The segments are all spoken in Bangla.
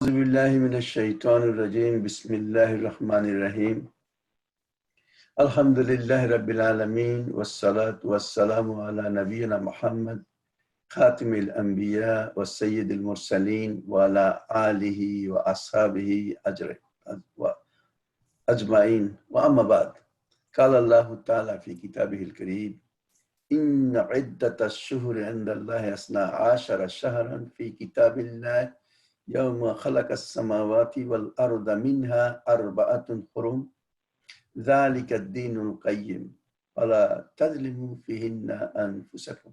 أعوذ بالله من الشيطان الرجيم بسم الله الرحمن الرحيم الحمد لله رب العالمين والصلاة والسلام على نبينا محمد خاتم الأنبياء والسيد المرسلين وعلى آله وأصحابه أجمعين وأما بعد قال الله تعالى في كتابه الكريم إن عدة الشهور عند الله 12 شهرا في كتاب الله يوم خلق السماوات والأرض منها 4 حرم ذلك الدين القيم فلا تظلموا فيهن أنفسكم।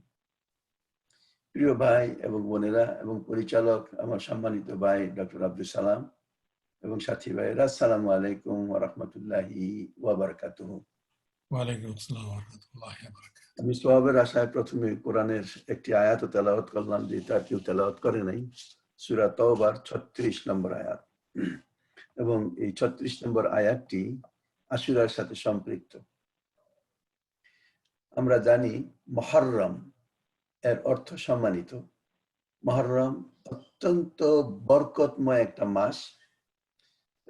প্রিয় ভাই এবং বোনেরা এবং পরিচালক আমার সম্মানিত ভাই ডক্টর আব্দুল সালাম এবং সাথী ভাইরা, আসসালামু আলাইকুম ওয়া রাহমাতুল্লাহি ওয়া বারাকাতুহু। ওয়া আলাইকুম আসসালাম ওয়া রাহমাতুল্লাহি ওয়া বারাকাতুহু। আমি সওয়াবের আশায় প্রথমে কোরআনের একটি আয়াত তেলাওয়াত করলাম, যেটা কেউ তেলাওয়াত করে নাই, সূরা তাওবার 36 নম্বর আয়াত, এবং এই 36 নম্বর আয়াতটি আশুরার সাথে সম্পৃক্ত। আমরা জানি মুহররম এর অর্থ সম্মানিত। মুহররম অত্যন্ত বরকতময় একটা মাস,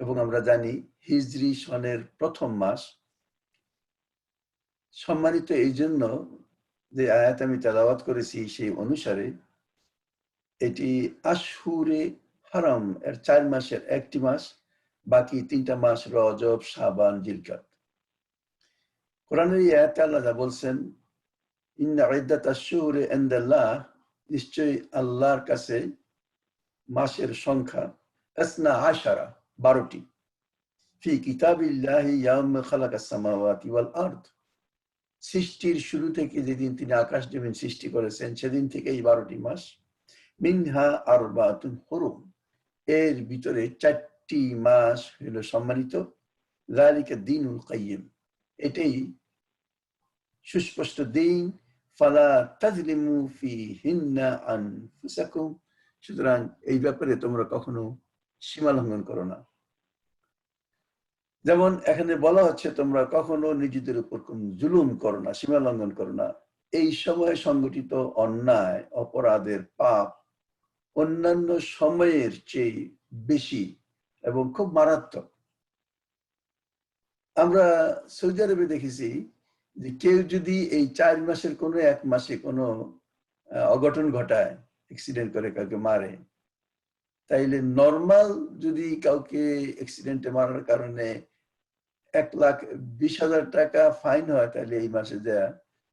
এবং আমরা জানি হিজরি সনের প্রথম মাস। সম্মানিত এই জন্য যে আয়াত আমি তেলাওয়াত করেছি সেই অনুসারে এটি আশহুরে হারাম এর 4 মাসের একটি মাস, বাকি 3টা মাস রজব, শাবান, জিলকাত। কোরআনের এই আয়াতে আল্লাহ যা বলছেন, ইন্না ইদ্দাতাশ শুহুরি ইনদাল্লাহ, নিশ্চয়ই আল্লাহর কাছে মাসের সংখ্যা 12টি, ফি কিতাবিল্লাহি ইয়াউমা খালাকাস সামাওয়াতি ওয়াল আরদ, সৃষ্টির শুরু থেকে যেদিন তিনি আকাশ জমিন সৃষ্টি করেছেন সেদিন থেকে এই 12টি মাস। মিনহা আরবাতুন হুরুম, এর ভিতরে 4টি মাস হলো সম্মানিত। যালিকা দ্বীনুল কাইয়্যিম, এটাই সুস্পষ্ট দিন। ফালা তাজলিমু ফীহিন্না আনফুসাকুম, সুতরাং এই ব্যাপারে তোমরা কখনো সীমা লঙ্ঘন করো না। যেমন এখানে বলা হচ্ছে তোমরা কখনো নিজেদের উপর কোন জুলুম করো না, সীমা লঙ্ঘন করো না। এই সময়ে সংগঠিত অন্যায় অপরাধের পাপ অন্যান্য সময়ের চেয়ে বেশি এবং খুব মারাত্মক। আমরা সৌদি আরবে দেখেছি যে কেউ যদি এই 4 মাসের কোনো এক মাসে কোনো অঘটন ঘটায়, অ্যাক্সিডেন্ট করে কাউকে মারে, তাইলে নর্মাল যদি কাউকে অ্যাক্সিডেন্টে মারার কারণে 1,20,000 টাকা ফাইন হয়, তাহলে এই মাসে দেয়া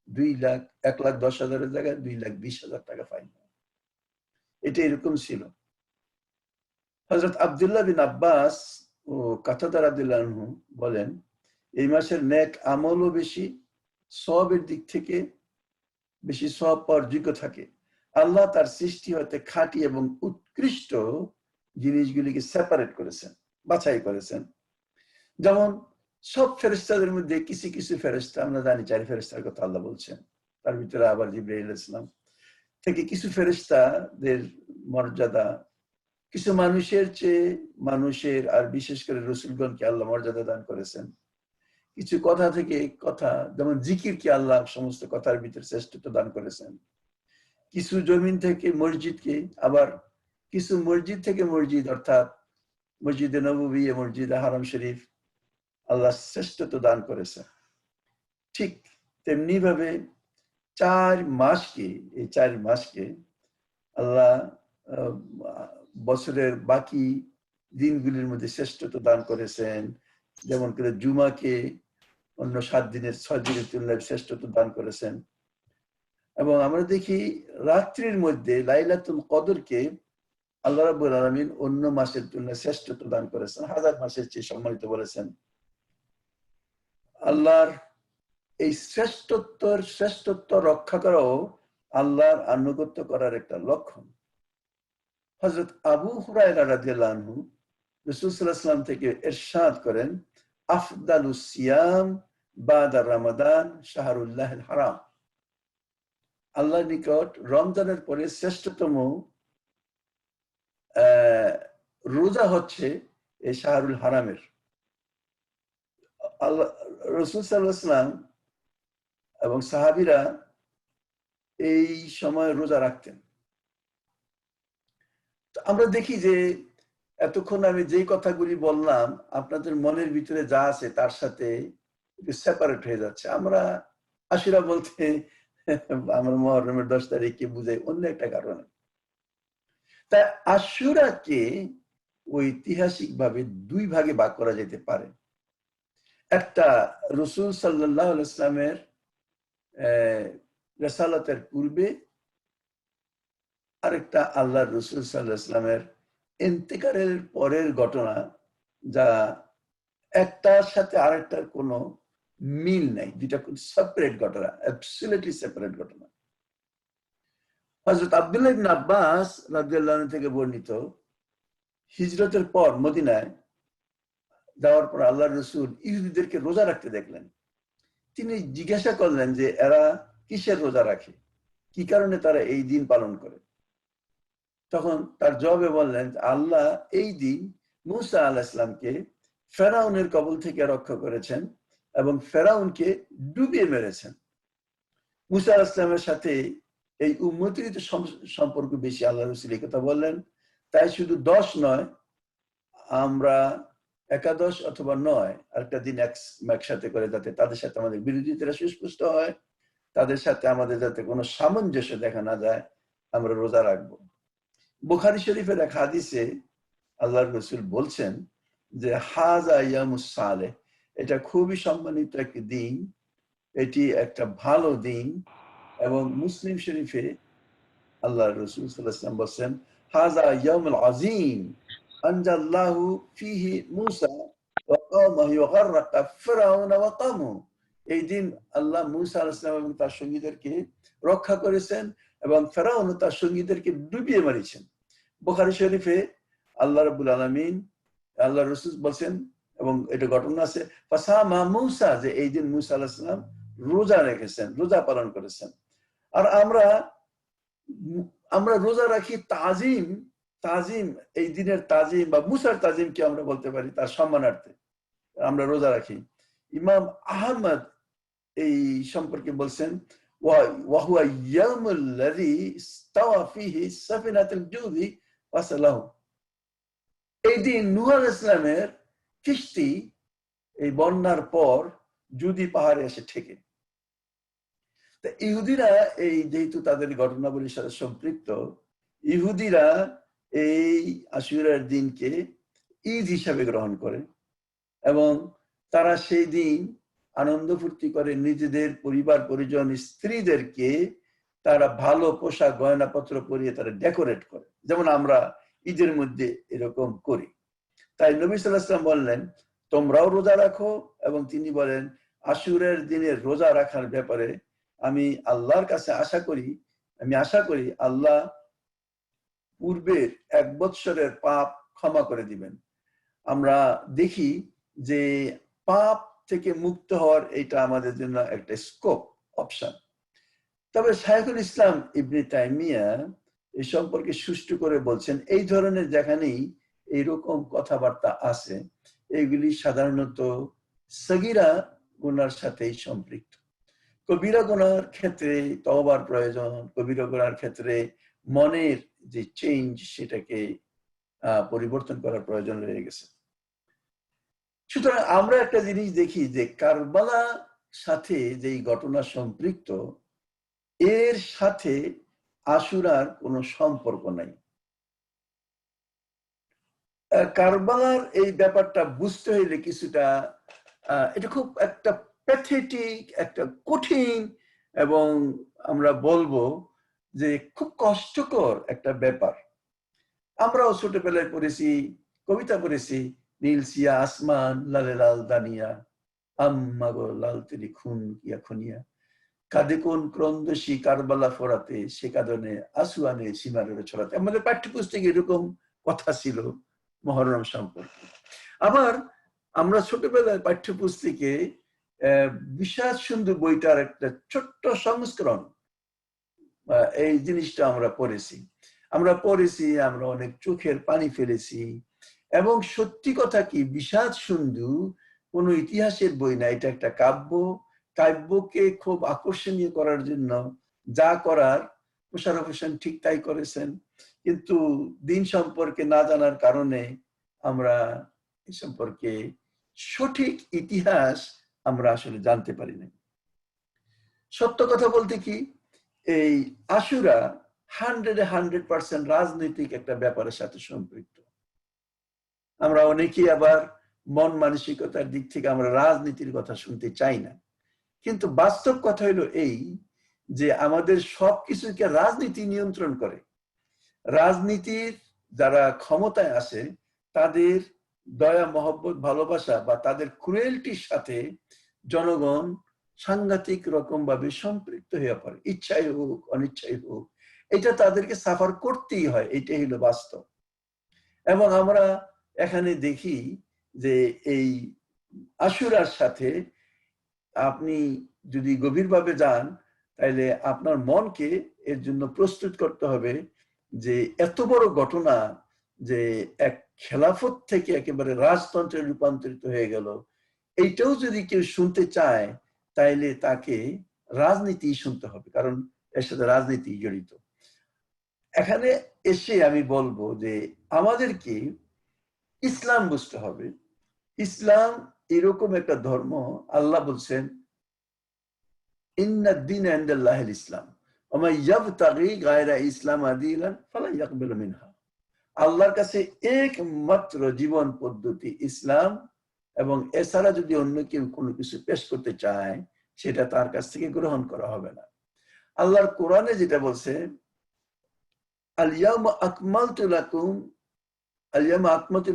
1,10,000 জায়গায় 2,20,000 টাকা ফাইন হয়। এটা এরকম ছিল। হযরত আব্দুল্লাহ বিন আব্বাস ও কাতাদা রাদিয়াল্লাহু আনহু বলেন, এই মাসের নেক আমলও বেশি, সওয়াবের দিক থেকে বেশি সওয়াব পাওয়ার যোগ্য থাকে। আল্লাহ তার সৃষ্টি হতে খাঁটি এবং উৎকৃষ্ট জিনিসগুলিকে সেপারেট করেছেন, বাছাই করেছেন। যেমন সব ফেরেশতাদের মধ্যে কিছু কিছু ফেরেশতা, আমরা জানি 4 ফেরেশতার কথা আল্লাহ বলছেন, তার ভিতরে আবার জিবরাইল আলাইহিস সালাম থেকে কিছু ফেরেশতাদের মর্যাদা কিছু মানুষের চেয়ে মানুষের, আর বিশেষ করে রাসূলগণকে আল্লাহ মর্যাদা দান করেছেন। কিছু কথা থেকে কথা, যেমন জিকিরকে আল্লাহ সমস্ত কথার ভিতরে শ্রেষ্ঠত্ব দান করেছেন। কিছু জমিন থেকে মসজিদকে, আবার কিছু মসজিদ থেকে মসজিদ, অর্থাৎ মসজিদে নববী, মসজিদে হারাম শরীফ আল্লাহ শ্রেষ্ঠত্ব দান করেছেন। ঠিক তেমনি ভাবে 4 মাসকে, এই 4 মাসকে আল্লাহ বছরের বাকি দিনগুলির মধ্যে শ্রেষ্ঠত্ব দান করেছেন। যেমন করে জুমাকে অন্য 7 দিনের 6 দিনের তুলনায় শ্রেষ্ঠত্ব দান করেছেন। এবং আমরা দেখি রাত্রির মধ্যে লাইলাতুল কদরকে আল্লাহ রাব্বুল আলামিন অন্য মাসের তুলনায় শ্রেষ্ঠত্ব দান করেছেন, 1000 মাসের চেয়ে সম্মানিত বলেছেন। আল্লাহর এই শ্রেষ্ঠত্ব রক্ষা করাও আল্লাহর আনুগত্য করার একটা লক্ষণ। হযরত আবু হুরায়রা রাদিয়াল্লাহু আনহু রাসূল সাল্লাল্লাহু আলাইহি ওয়াসাল্লাম থেকে ইরশাদ করেন, আফদালুস সিয়াম বাদা রমাদান শাহরুল্লাহিল হারাম, আল্লাহর নিকট রমজানের পরে শ্রেষ্ঠতম রোজা হচ্ছে এই শাহরুল হারামের। আল্লাহ রাসূল সাল্লাল্লাহু আলাইহি ওয়াসাল্লাম এবং সাহাবীরা এই সময় রোজা রাখতেন। আমরা দেখি যে এতক্ষণ আমি যেই কথাগুলি বললাম আপনাদের মনের ভিতরে যা আছে তার সাথে সেপারেট হয়ে যাচ্ছে। আমরা আশুরা বলতে আমরা মুহররমের 10 তারিখকে বুঝাই অন্য একটা কারণে। তাই আশুরাকে ঐতিহাসিক ভাবে দুই ভাগে ভাগ করা যেতে পারে। একটা রাসূল সাল্লাল্লাহু আলাইহি ওয়াসাল্লামের রিসালাতের পূর্বে, আরেকটা আল্লাহর রাসূল সাল্লাল্লাহু আলাইহি ওয়াসাল্লামের ইন্তেকালের পরের ঘটনা, যা একটার সাথে আরেকটার কোনো মিল নাই। দুইটা সেপারেট ঘটনা, অ্যাবসলিউটলি সেপারেট ঘটনা। হযরত আব্দুল্লাহ ইবনে আব্বাস রাদিয়াল্লাহু আনহু থেকে বর্ণিত, হিজরতের পর মদিনায় যাওয়ার পর আল্লাহর রাসূল ইহুদিদেরকে রোজা রাখতে দেখলেন। তিনি জিজ্ঞাসা করলেন যে এরা কিসের রোজা রাখে, কি কারণে তারা এই দিন পালন করে। তখন তার জবাবে বললেন, আল্লাহ এই দিন মূসা আলাইহিস সালামকে ফেরাউনের কবল থেকে রক্ষা করেছেন এবং ফেরাউনকে ডুবিয়ে মেরেছেন। মূসা আলাইহিস সালামের সাথে এই উম্মতের সম্পর্ক বেশি। আল্লাহ রাসূল এই কথা বললেন। তাই শুধু 10 নয়, আমরা একাদশ অথবা 9 আরেকটা দিন একসাথে করে, যাতে তাদের সাথে আমাদের বিরোধিতাটা সুস্পষ্ট হয়, তাদের সাথে আমাদের যাতে কোনো সামঞ্জস্য দেখা না যায়, আমরা রোজা রাখবো। বুখারী শরীফের এক হাদিসে আল্লাহর রাসূল বলছেন যে হাযা ইয়ামুস সালেহ, এটা খুবই সম্মানিত একটি দিন, এটি একটা ভালো দিন। এবং মুসলিম শরীফে আল্লাহর রাসূল সাল্লাল্লাহু আলাইহি ওয়াসাল্লাম বলেন, হাযা ইয়াউমুল আযীম আনজাল্লাহু ফীহি মূসা ওয়া কওমাহু ওয়া গাররাকা ফিরআউনা ওয়া কওমাহু। এই দিন আল্লাহ মূসা আলাইহিস সালাম এবং তার সঙ্গীদেরকে রক্ষা করেছেন এবং ফেরাউন ও তার সঙ্গীদেরকে ডুবিয়ে মেরেছেন। বুখারী শরীফে আল্লাহ রাব্বুল আলামিন, আল্লাহর রাসূল বলেন, এবং এটা ঘটনা আছে, ফাসামা মূসা, যে এই দিন মূসা আলাইহিস সালাম রোজা রেখেছেন, রোজা পালন করেছেন। আর আমরা রোজা রাখি তাজিম, এই দিনের তাজিম বা মুসার তাজিমকে আমরা বলতে পারি, তার সম্মানার্থে আমরা রোজা রাখি। ইমাম আহমদ এই সম্পর্কে বলছেন, ওয়া হুয়া ইয়াউমুল লাযী ইসতাওয়া ফীহি সাফিনাতুল জুদি ওয়াসালাহু। এই দিন নূহ আলাইহিস সালামের কিস্তি এই বন্যার পর জুদি পাহাড়ে এসে ঠেকে। ইহুদিরা এই যেহেতু তাদের ঘটনাবলীর সাথে সম্পৃক্ত, ইহুদিরা এই আশুরার দিনকে ঈদ হিসাবে গ্রহণ করে এবং তারা সেই দিন আনন্দ ফুর্তি করে, নিজেদের পরিবার পরিজন স্ত্রীদেরকে তারা ভালো পোশাক গয়নাপত্র পরিয়ে তারা ডেকোরেট করে, যেমন আমরা ঈদের মধ্যে এরকম করি। তাই নবী সাল্লাল্লাহু আলাইহি ওয়াসাল্লাম বললেন, তোমরাও রোজা রাখো। এবং তিনি বলেন, আশুরের দিনের রোজা রাখার ব্যাপারে আমি আল্লাহর কাছে আশা করি আল্লাহ পূর্বের 1 বৎসরের পাপ ক্ষমা করে দিবেন। আমরা দেখি যে পাপ থেকে মুক্ত হওয়ার এটা আমাদের জন্য একটা স্কোপ, অপশন। তবে শায়খুল ইসলাম ইবনে তাইমিয়া এই সম্পর্কে সুষ্ঠু করে বলছেন, এই ধরনের যেখানেই এইরকম কথাবার্তা আছে, এগুলি সাধারণত সগীরা গুনার সাথেই সম্পৃক্ত। কবিরা গুনার ক্ষেত্রে তওবার প্রয়োজন, কবিরা গুনার ক্ষেত্রে মনের যে চেঞ্জ, সেটাকে পরিবর্তন করার প্রয়োজন রয়ে গেছে। সুতরাং আমরা একটা জিনিস দেখি যে কারবালা সাথে যেই ঘটনা সম্পৃক্ত, এর সাথে আশুরার কোনো সম্পর্ক নাই। কারবালার এই ব্যাপারটা বুঝতে হইলে কিছুটা এটা খুব একটা প্যাথেটিক, একটা কঠিন, এবং আমরা বলবো যে খুব কষ্টকর একটা ব্যাপার। আমরাও ছোটবেলায় পড়েছি, কবিতা পড়েছি, নীল সিয়া আসমান, লালে লাল দানিয়া, আম্মা গো লাল তেরি খুন কিয়া খুনিয়া, কাঁদে কোন ক্রন্দসী কারবালা ফোরাতে, সে কাঁদনে আসুয়ানে সীমারের ছড়াতে। আমাদের পাঠ্যপুস্তকে এরকম কথা ছিল মুহররম সম্পর্কে। আবার আমরা ছোটবেলায় পাঠ্যপুস্তকে বিষাদ সিন্ধু বইটার একটা ছোট্ট সংস্করণ, এই জিনিসটা আমরা পড়েছি। আমরা অনেক চোখের পানি ফেলেছি। এবং সত্যি কথা কি, বিষাদ সিন্ধু কোনো ইতিহাসের বই না, এটা একটা কাব্য। কাব্যকে খুব আকর্ষণীয় করার জন্য যা করার মোশাররফ হোসেন ঠিক তাই করেছেন, কিন্তু দিন সম্পর্কে না জানার কারণে আমরা এ সম্পর্কে সঠিক ইতিহাস আমরা আসলে জানতে পারি না। সত্য কথা বলতে কি, এই আশুরা 100% রাজনৈতিক একটা ব্যাপারের সাথে সম্পৃক্ত। আমরা অনেকেই আবার মন মানসিকতার দিক থেকে আমরা রাজনীতির কথা শুনতে চাই না, কিন্তু বাস্তব কথা হলো এই যে আমাদের সবকিছুকে রাজনীতি নিয়ন্ত্রণ করে। রাজনীতির যারা ক্ষমতায় আছে তাদের দয়া মহব্বত ভালোবাসা বা তাদের ক্রুয়েলটির সাথে জনগণ সাংঘাতিক রকম ভাবে সম্পৃক্ত হয়ে পড়ে, ইচ্ছাই হোক অনিচ্ছাই হোক, এটা তাদেরকে সাফার করতেই হয়। এটাই হলো বাস্তব। এবং আমরা এখানে দেখি যে এই আশুরার সাথে আপনি যদি গভীরভাবে যান তাহলে আপনার মনকে এর জন্য প্রস্তুত করতে হবে যে এত বড় ঘটনা, যে এক খেলাফত থেকে একেবারে রাজতন্ত্রে রূপান্তরিত হয়ে গেল, এইটাও যদি কেউ শুনতে চায় তাইলে তাকে রাজনীতি শুনতে হবে, কারণ এর সাথে রাজনীতি জড়িত। এখানে এসে আমি বলবো যে আমাদেরকে ইসলাম বুঝতে হবে। ইসলাম এরকম একটা ধর্ম, আল্লাহ বলছেন ইন্নাদ দীন ইনদাল্লাহিল ইসলাম ওয়া মান ইয়াবতাগি গায়রা ইসলাম দীনান ফালা ইয়াকবালু মিনহা। আল্লাহর কাছে একমাত্র জীবন পদ্ধতি ইসলাম, এবং এছাড়া যদি অন্য কেউ কোনো কিছু পেশ করতে চায় সেটা তার কাছ থেকে গ্রহণ করা হবে না। আল্লাহর কোরআনে যেটা বলছে আল ইয়াউমা আকমালতু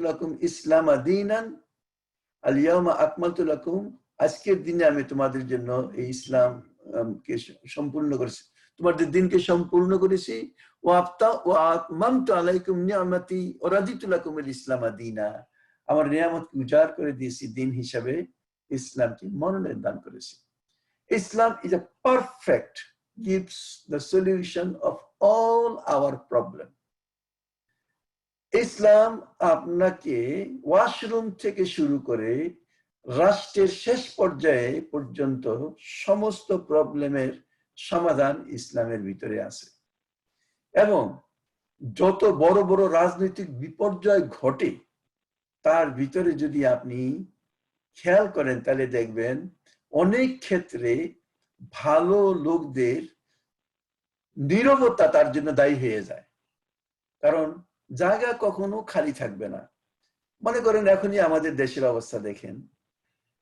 লাকুম ইসলাম দীনান, আল ইয়াউমা আকমালতু লাকুম, আজকের দিনে আমি তোমাদের জন্য এই ইসলাম কে সম্পূর্ণ করেছি, তোমাদের দিনকে সম্পূর্ণ করেছি। ওয়া আতমামতু আলাইকুম নি'মাতি ওয়া রাদিতু লাকুমুল ইসলাম দীনা, আমার নিয়ামতকে উজাড় করে দিয়েছি দিন হিসাবে, ইসলামকে মনোনয়ন দান করেছি। ইসলাম is a perfect, gives the solution of all our problem. ইসলাম আপনাকে ওয়াশরুম থেকে শুরু করে রাষ্ট্রের শেষ পর্যায়ে পর্যন্ত সমস্ত প্রবলেমের সমাধান ইসলামের ভিতরে আছে। এবং যত বড় বড় রাজনৈতিক বিপর্যয় ঘটে তার ভিতরে যদি আপনি খেয়াল করেন তাহলে দেখবেন অনেক ক্ষেত্রে ভালো লোকদের নীরবতা তার জন্য দায়ী হয়ে যায়, কারণ জায়গা কখনো খালি থাকবে না। মনে করেন এখনই আমাদের দেশের অবস্থা দেখেন,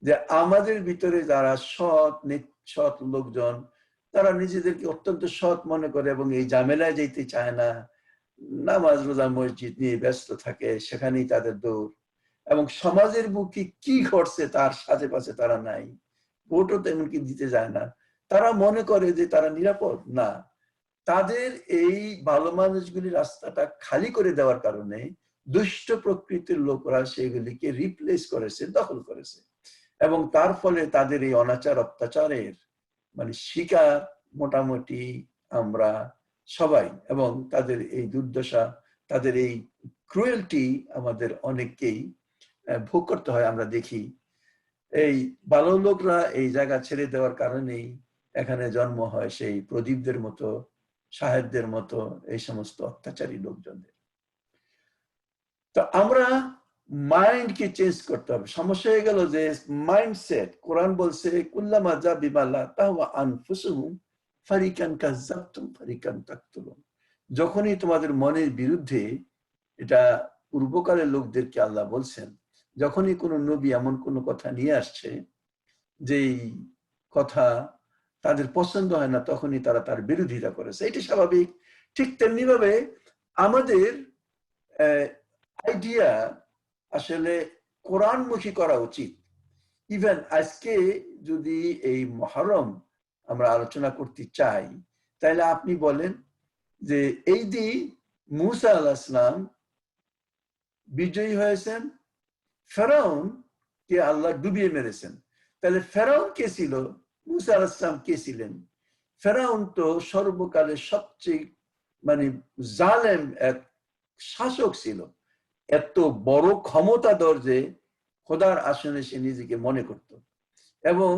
যে আমাদের ভিতরে যারা সৎ লোকজন, তারা নিজেদেরকে অত্যন্ত সৎ মনে করে এবং এই ঝামেলায় যেতে চায় না, নামাজ রোজা মসজিদ নিয়ে ব্যস্ত থাকে, সেখানেই তাদের দৌড়, এবং সমাজের বুকে কি ঘটছে তার সাথে পাশে তারা নাই, ভোটও তেমনকি দিতে যায় না। তারা মনে করে যে তারা নিরাপদ না। তাদের এই ভালো মানুষগুলি রাস্তাটা খালি করে দেওয়ার কারণে দুষ্ট প্রকৃতির লোকরা সেগুলিকে রিপ্লেস করেছে, দখল করেছে, এবং তার ফলে তাদের এই অনাচার অত্যাচারের শিকার মোটামুটি আমরা সবাই, এবং তাদের এই দুর্দশা, তাদের এই ক্রুয়েলটি আমাদের অনেককেই ভোগ করতে হয়। আমরা দেখি এই ভালো লোকরা এই জায়গা ছেড়ে দেওয়ার কারণেই এখানে জন্ম হয় সেই প্রদীপদের মতো, সাহেবদের মতো এই সমস্ত অত্যাচারী লোকজনদের। তো আমরা মাইন্ডকে চেঞ্জ করতে হবে। সমস্যা হয়ে গেল যে মাইন্ডসেট। কোরআন বলছে কুল্লামা যাবিমা লা তাহওয়া আনফুসুহুম ফারিকান কাযাবতুম ফারিকান তাকতুলুন, যখনই তোমাদের মনের বিরুদ্ধে, এটা পূর্বকালের লোকদেরকে আল্লাহ বলছেন, যখনই কোনো নবী এমন কোনো কথা নিয়ে আসছে যেই কথা তাদের পছন্দ হয় না, তখনই তারা তার বিরোধিতা করেছে। এটি স্বাভাবিক। ঠিক তেমনি ভাবে আমাদের আইডিয়া আসলে কোরআনমুখী করা উচিত। ইভেন আজকে যদি এই মুহররম আমরা আলোচনা করতে চাই, তাহলে আপনি বলেন যে এই দিন মূসা আলাইহিস সালাম বিজয়ী হয়েছেন, ফেরাউন কে আল্লাহ ডুবিয়ে মেরেছেন। তাহলে ফেরাউন কে ছিল, মূসা আলাইহিস সালাম কে ছিলেন? ফেরাউন তো সর্বকালের সবচেয়ে জালেম এক শাসক ছিল। এত বড় ক্ষমতাধর যে খোদার আসনে সে নিজেকে মনে করত, এবং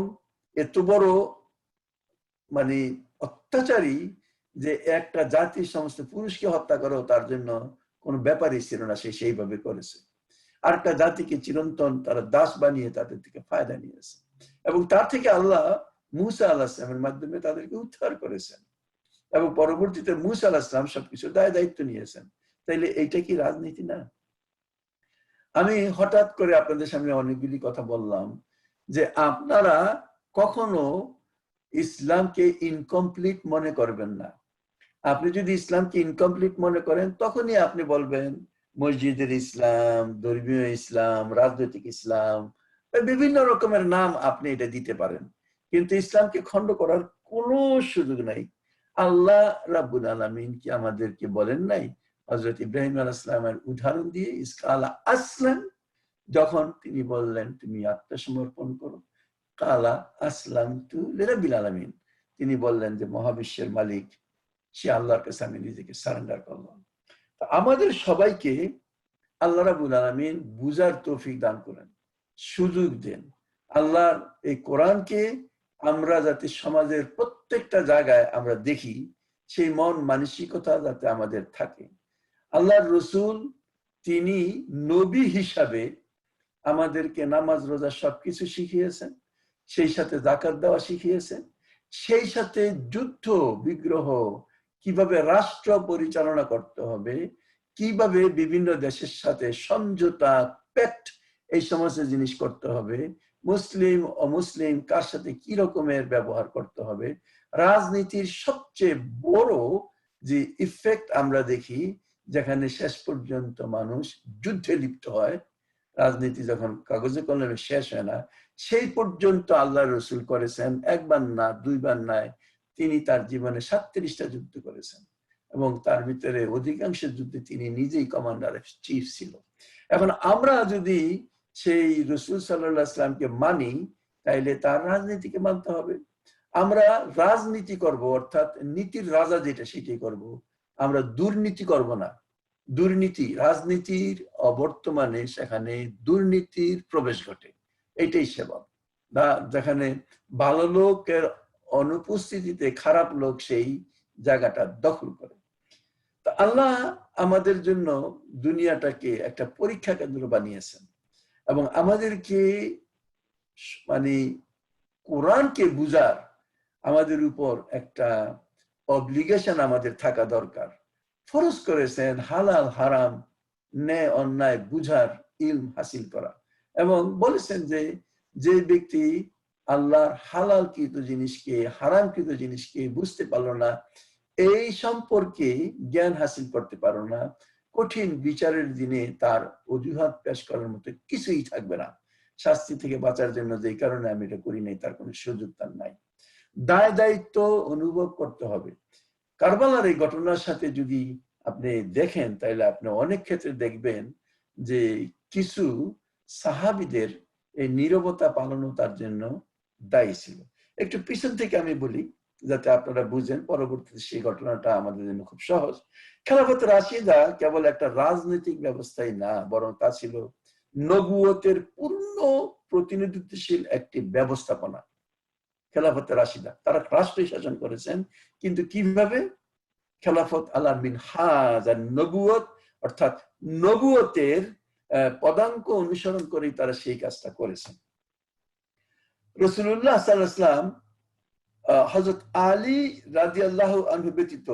এত বড় অত্যাচারী যে একটা জাতির সমস্ত পুরুষকে হত্যা করেও তার জন্য কোনো ব্যাপারই ছিল না, সে সেইভাবে করেছে। আরেকটা জাতিকে চিরন্তন তারা দাস বানিয়ে তাদের থেকে ফায়দা নিয়েছে, এবং তার থেকে আল্লাহ মুসা আলাইহিস সালামের মাধ্যমে তাদেরকে উদ্ধার করেছেন, এবং পরবর্তীতে মুসা আলাইহিস সালাম সবকিছু দায়িত্ব নিয়েছেন। তাইলে এইটা কি রাজনীতি না? আমি হঠাৎ করে আপনাদের সামনে অনেকগুলি কথা বললাম যে আপনারা কখনো ইসলামকে ইনকমপ্লিট মনে করবেন না। আপনি যদি ইসলামকে ইনকমপ্লিট মনে করেন তখনই আপনি বলবেন মসজিদের ইসলাম, ধর্মীয় ইসলাম, রাজনৈতিক ইসলাম, বিভিন্ন রকমের নাম আপনি এটা দিতে পারেন, কিন্তু ইসলামকে খণ্ড করার কোনো সুযোগ নাই। আল্লাহ রাব্বুল আলামিন কি আমাদেরকে বলেন নাই হযরত ইব্রাহিম আলাইহিস সালামের উদাহরণ দিয়ে, ইসকালা আসলাম, যখন তিনি বললেন তুমি আত্মসমর্পণ করো, কালা আসলামতু লিরাব্বিল আলামিন, তিনি বললেন যে মহাবিশ্বের মালিক সে আল্লাহর কাছে আমি নিজেকে সারেন্ডার করলাম। আমাদের সবাইকে আল্লাহ রাব্বুল আলামিন বুঝার তৌফিক দান করেন, সুযোগ দেন। আল্লাহর এই কোরআনকে আমরা যাতে সমাজের প্রত্যেকটা জায়গায় আমরা দেখি, সেই মন মানসিকতা যাতে আমাদের থাকে। আল্লাহর রসুল তিনি নবী হিসাবে আমাদেরকে নামাজ রোজা সবকিছু শিখিয়েছেন, সেই সাথে যাকাত দেওয়া শিখিয়েছেন, সেই সাথে যুদ্ধ বিগ্রহ কিভাবে রাষ্ট্র পরিচালনা করতে হবে, কিভাবে বিভিন্ন দেশের সাথে সমঝোতা পেক্ট এই সমস্ত জিনিস করতে হবে, মুসলিম অমুসলিম কার সাথে কি রকমের ব্যবহার করতে হবে। রাজনীতির সবচেয়ে বড় যে ইফেক্ট আমরা দেখি, যেখানে শেষ পর্যন্ত মানুষ যুদ্ধে লিপ্ত হয়, রাজনীতি যখন কাগজে কলমে শেষ হয় না, সেই পর্যন্ত আল্লাহ রসুল করেছেন একবার না দুইবার নয়, তিনি তার জীবনে 37টা যুদ্ধ করেছেন, এবং তার ভিতরে অধিকাংশ যুদ্ধে তিনি নিজেই কমান্ডার চিফ ছিল। এখন আমরা যদি সেই রসুল সাল্লাল্লাহু আলাইহি ওয়াসাল্লামকে মানি, তাইলে তার রাজনীতিকে মানতে হবে। আমরা রাজনীতি করব, অর্থাৎ নীতির রাজা যেটা সেটাই করব, আমরা দুর্নীতি করব না। দুর্নীতি, রাজনীতির অবর্তমানে সেখানে দুর্নীতির প্রবেশ ঘটে, এটাই সেবা। যেখানে ভালো লোকের অনুপস্থিতিতে খারাপ লোক সেই জায়গাটা দখল করে। তো আল্লাহ আমাদের জন্য দুনিয়াটাকে একটা পরীক্ষা কেন্দ্র বানিয়েছেন, এবং আমাদেরকে মানে কোরআনকে বুঝার আমাদের উপর একটা অব্লিগেশন আমাদের থাকা দরকার। ফরজ করেছেন হালাল হারাম ন্যায় অন্যায় বুঝার ইলম হাসিল করা, এবং বলেছেন যে যে ব্যক্তি আল্লাহর হালালকৃত জিনিসকে হারামকৃত জিনিসকে বুঝতে পারলো না, এই সম্পর্কে জ্ঞান হাসিল করতে পারো না, কঠিন বিচারের দিনে তার অজুহাত পেশ করার মতো কিছুই থাকবে না। শাস্তি থেকে বাঁচার জন্য যে কারণে আমি এটা করি নাই তার কোনো সুযোগ তার নাই। দায় দায়িত্ব অনুভব করতে হবে। কারবালার এই ঘটনার সাথে যদি আপনি দেখেন, তাহলে আপনি অনেক ক্ষেত্রে দেখবেন যে কিছু সাহাবীদের এই নীরবতা পালনও তার জন্য দায়ী ছিল। একটু পিছন থেকে আমি বলি যাতে আপনারা বুঝেন, পরবর্তীতে সেই ঘটনাটা আমাদের জন্য খুব সহজ। খেলাফত রাশিদা কেবল একটা রাজনৈতিক ব্যবস্থাই না, বরং তা ছিল নবুয়তের পূর্ণ প্রতিনিধিত্বশীল একটি ব্যবস্থাপনা। খেলাফত রাশিদা, তারা রাষ্ট্র শাসন করেছেন, কিন্তু কিভাবে? খেলাফত আলা মিনহাজ আর নবুয়ত, অর্থাৎ নবুয়তের পদাঙ্ক অনুসরণ করেই তারা সেই কাজটা করেছেন। রাসূলুল্লাহ সাল্লাল্লাহু আলাইহি ওয়াসাল্লাম হযরত আলী রাদিয়াল্লাহু আনহু ব্যতীত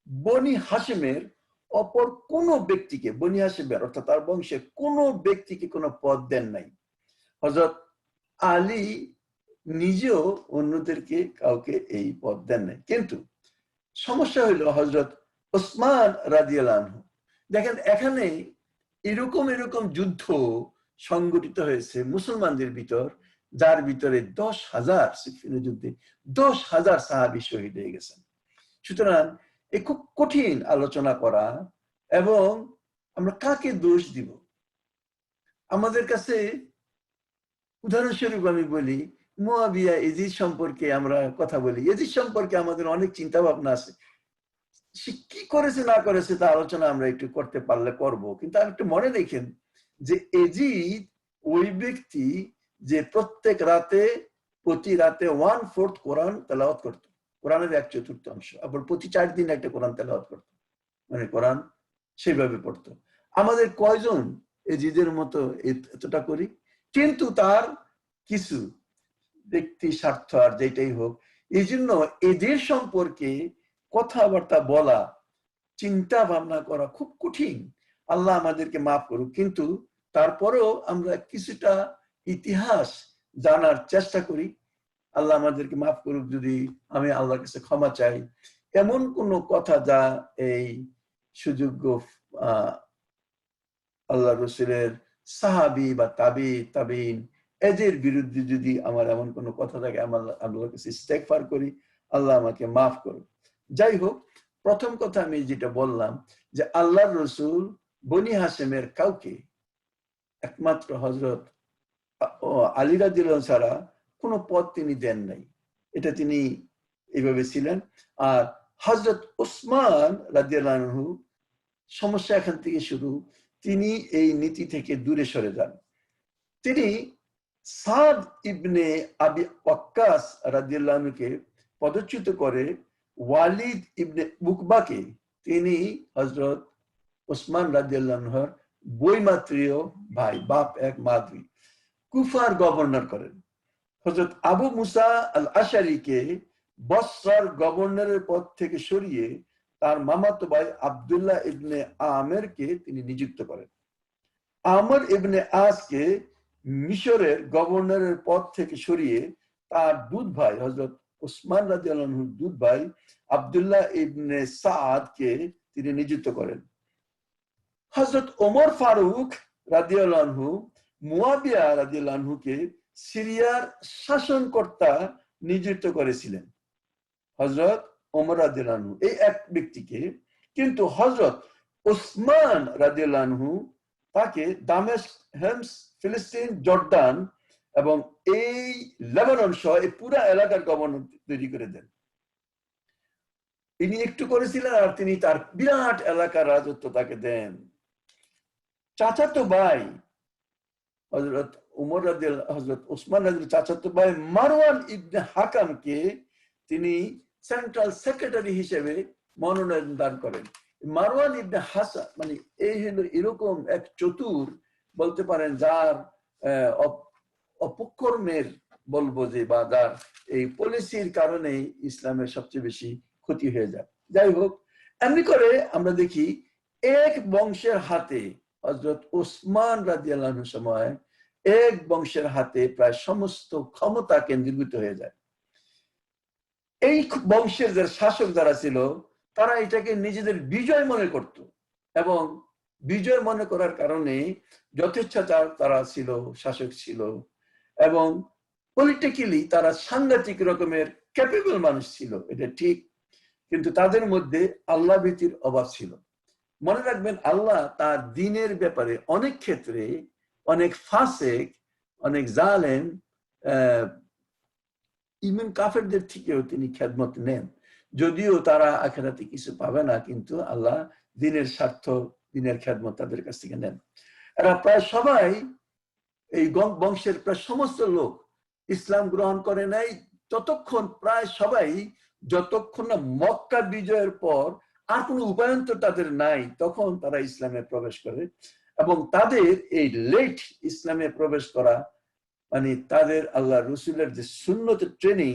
বনি হাশিমের অপর কোন ব্যক্তিকে, বনি হাশিমের অর্থাৎ তার বংশের কোন ব্যক্তিকে কোনো পদ দেন নাই। হযরত আলী নিজেও অন্যদেরকে কাউকে এই পদ দেন নাই। কিন্তু সমস্যা হইল হযরত ওসমান রাদিয়াল্লাহু আনহু। দেখেন এখানে এরকম যুদ্ধ সংগঠিত হয়েছে মুসলমানদের ভিতর, যার ভিতরে 10,000 সিফিনের যুদ্ধে 10,000 সাহাবী শহীদ হয়ে গেছেন। সুতরাং এই খুব কঠিন আলোচনা করা, এবং আমরা কাকে দোষ দিব? আমাদের কাছে উদাহরণস্বরূপ আমি বলি, মুয়াবিয়া ইয়াজিদ সম্পর্কে আমরা কথা বলি, ইয়াজিদ সম্পর্কে আমাদের অনেক চিন্তা ভাবনা আছে, সে কি করেছে না করেছে তা আলোচনা আমরা একটু করতে পারলে করব, কিন্তু আর একটু মনে রেখেন যে ইয়াজিদ ওই ব্যক্তি যে প্রত্যেক রাতে প্রতি রাতে 1/4 কোরআন তেলাওয়াত করত, কোরআনের 1/4 আবার প্রতি 4 দিন একটা কোরআন তেলাওয়াত করত, মানে কোরআন সেভাবে পড়তো। আমাদের কয়জন এজিদের মতো এতটা করি, কিন্তু তার কিছু ব্যক্তি স্বার্থ আর যেটাই হোক, এই জন্য এদের সম্পর্কে কথাবার্তা বলা, চিন্তা ভাবনা করা খুব কঠিন। আল্লাহ আমাদেরকে মাফ করুক, কিন্তু তারপরেও আমরা কিছুটা ইতিহাস জানার চেষ্টা করি। আল্লাহ আমাদেরকে মাফ করুক যদি আমি আল্লাহর কাছে ক্ষমা চাই। এমন কোন কথা যা এই সুযোগ্য আল্লাহ রসুলের সাহাবি বা তাবিন এদের বিরুদ্ধে যদি আমার এমন কোনো কথা থাকে, আমার আল্লাহর কাছে ইস্তেগফার করি, আল্লাহ আমাকে মাফ করুন। যাই হোক, প্রথম কথা আমি যেটা বললাম যে আল্লাহর রসুল বনি হাশেমের কাউকে, একমাত্র হযরত আলী রাদিয়াল্লাহু আনহু ছাড়া কোনো পদ তিনি দেন নাই। এটা তিনি এইভাবে ছিলেন। আর হযরত ওসমান রাদিয়াল্লাহু আনহু, সমস্যা এখান থেকে শুরু, তিনি এই নীতি থেকে দূরে সরে যান। তিনি সাদ ইবনে আবি ওয়াক্কাস রাদিয়াল্লাহু আনহুকে পদচ্যুত করে ওয়ালিদ ইবনে উকবাকে তিনি হযরত ওসমান রাদিয়াল্লাহু আনহুর বৈমাত্রীয় ভাই, বাপ এক মা দুই, কুফার গভর্নর করেন। হযরত আবু মুসা আল আশারিকে বসরার গভর্নরের পদ থেকে সরিয়ে তার মামাতো ভাই আব্দুল্লাহ ইবনে আমেরকে তিনি নিযুক্ত করেন। আমর ইবনে আসকে মিশরের গভর্নরের পদ থেকে সরিয়ে তার দুধ ভাই হযরত ওসমান রাদিয়াল্লাহু আনহুর দুধ ভাই আব্দুল্লাহ ইবনে সাদকে তিনি নিযুক্ত করেন। হযরত ওমর ফারুক রাদিয়াল্লাহু আনহু মুয়াবিয়া রাদিয়াল্লাহু আনহুকে সিরিয়ার শাসনকর্তা নিযুক্ত করেছিলেন, হযরত ওমর রাদিয়াল্লাহু আনহু এই এক ব্যক্তিকে। কিন্তু হযরত ওসমান রাদিয়াল্লাহু আনহু তাকে দামেস্ক, হেমস, ফিলিস্তিন, জর্দান এবং এই লেবানন সহ এই পুরা এলাকার গভর্নর তৈরি করে দেন। তিনি একটু করেছিলেন আর তিনি তার বিরাট এলাকার রাজত্ব তাকে দেন। চাচাতো ভাই হযরত ওমর রাদিয়াল্লাহু, হযরত ওসমান রাদিয়াল্লাহু চাচাতো ভাই মারওয়ান ইবনে হাকামকে তিনি সেন্ট্রাল সেক্রেটারি হিসেবে মনোনয়ন দান করেন। মারওয়ান ইবনে হাসান মানে এই হলো এরকম এক চতুর, বলতে পারেন যার অপকর্মের বলবো যে, বা যার এই পলিসির কারণে ইসলামের সবচেয়ে বেশি ক্ষতি হয়ে যায়। যাই হোক, এমনি করে আমরা দেখি এক বংশের হাতে, হযরত ওসমান রাদিয়াল্লাহু আনহুর সময় এক বংশের হাতে প্রায় সমস্ত ক্ষমতা কেন্দ্রীভূত হয়ে যায়। এই বংশের যারা শাসক যারা ছিল, তারা এটাকে নিজেদের বিজয় মনে করত এবং বিজয় মনে করার কারণে যথেচ্ছাচার তারা ছিল, শাসক ছিল এবং পলিটিক্যালি তারা সাংঘাতিক রকমের ক্যাপেবল মানুষ ছিল, এটা ঠিক। কিন্তু তাদের মধ্যে আল্লাহ ভীতির অভাব ছিল। মনে রাখবেন, আল্লাহ তার দ্বীনের ব্যাপারে অনেক ক্ষেত্রে অনেক ফাসেক, অনেক জালেম, ইমান কাফেরদের থেকেও তিনি খেদমত নেন, যদিও তারা আখিরাতে কিছু পাবে না, কিন্তু আল্লাহ দ্বীনের স্বার্থ, দ্বীনের খেদমত তাদের কাছ থেকে নেন। এরা প্রায় সবাই, এই বংশের প্রায় সমস্ত লোক ইসলাম গ্রহণ করে নাই ততক্ষণ, প্রায় সবাই যতক্ষণ না মক্কা বিজয়ের পর আর কোনো উপায়ন্তর তাদের নাই, তখন তারা ইসলামে প্রবেশ করে। এবং তাদের এই লেট ইসলামে প্রবেশ করা মানে তাদের আল্লাহ রসুলের যে সুন্নত ট্রেনিং,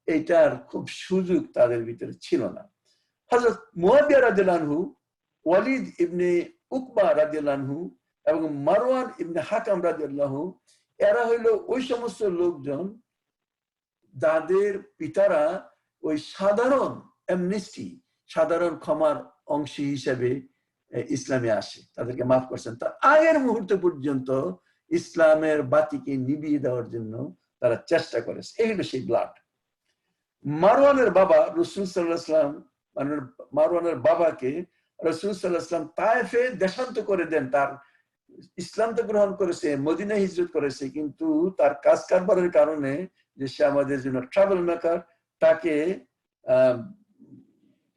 এইটার খুব সুযোগ তাদের ভিতরে ছিল না। হযরত মুয়াবিয়া রাদিয়াল্লাহু আনহু, ওয়ালিদ ইবনে উকবা রাদিয়াল্লাহু আনহু এবং মারওয়ান ইবনে হাকাম রাদিয়াল্লাহু, এরা হইল ওই সমস্ত লোকজন যাদের পিতারা ওই সাধারণ অ্যামনেস্টি, সাধারণ ক্ষমার অংশ হিসেবে ইসলামে আসে, তাদেরকে মাফ করছেন। তার আগের মুহূর্ত পর্যন্ত ইসলামের বাতিকে নিভিয়ে দেওয়ার জন্য তারা চেষ্টা করেছে। এই হলো সেই ব্লাড। মারওয়ানের বাবা রাসূল সাল্লাল্লাহু আলাইহি ওয়াসাল্লাম, মানে মারওয়ানের বাবাকে রাসূল সাল্লাল্লাহু আলাইহি ওয়াসাল্লাম তায়েফে দেশান্তর করে দেন। তার ইসলাম তো গ্রহণ করেছে, মদিনা হিজরত করেছে, কিন্তু তার কাজ কারবারের কারণে, যে সে আমাদের জন্য ট্রাভেল মেকার, তাকে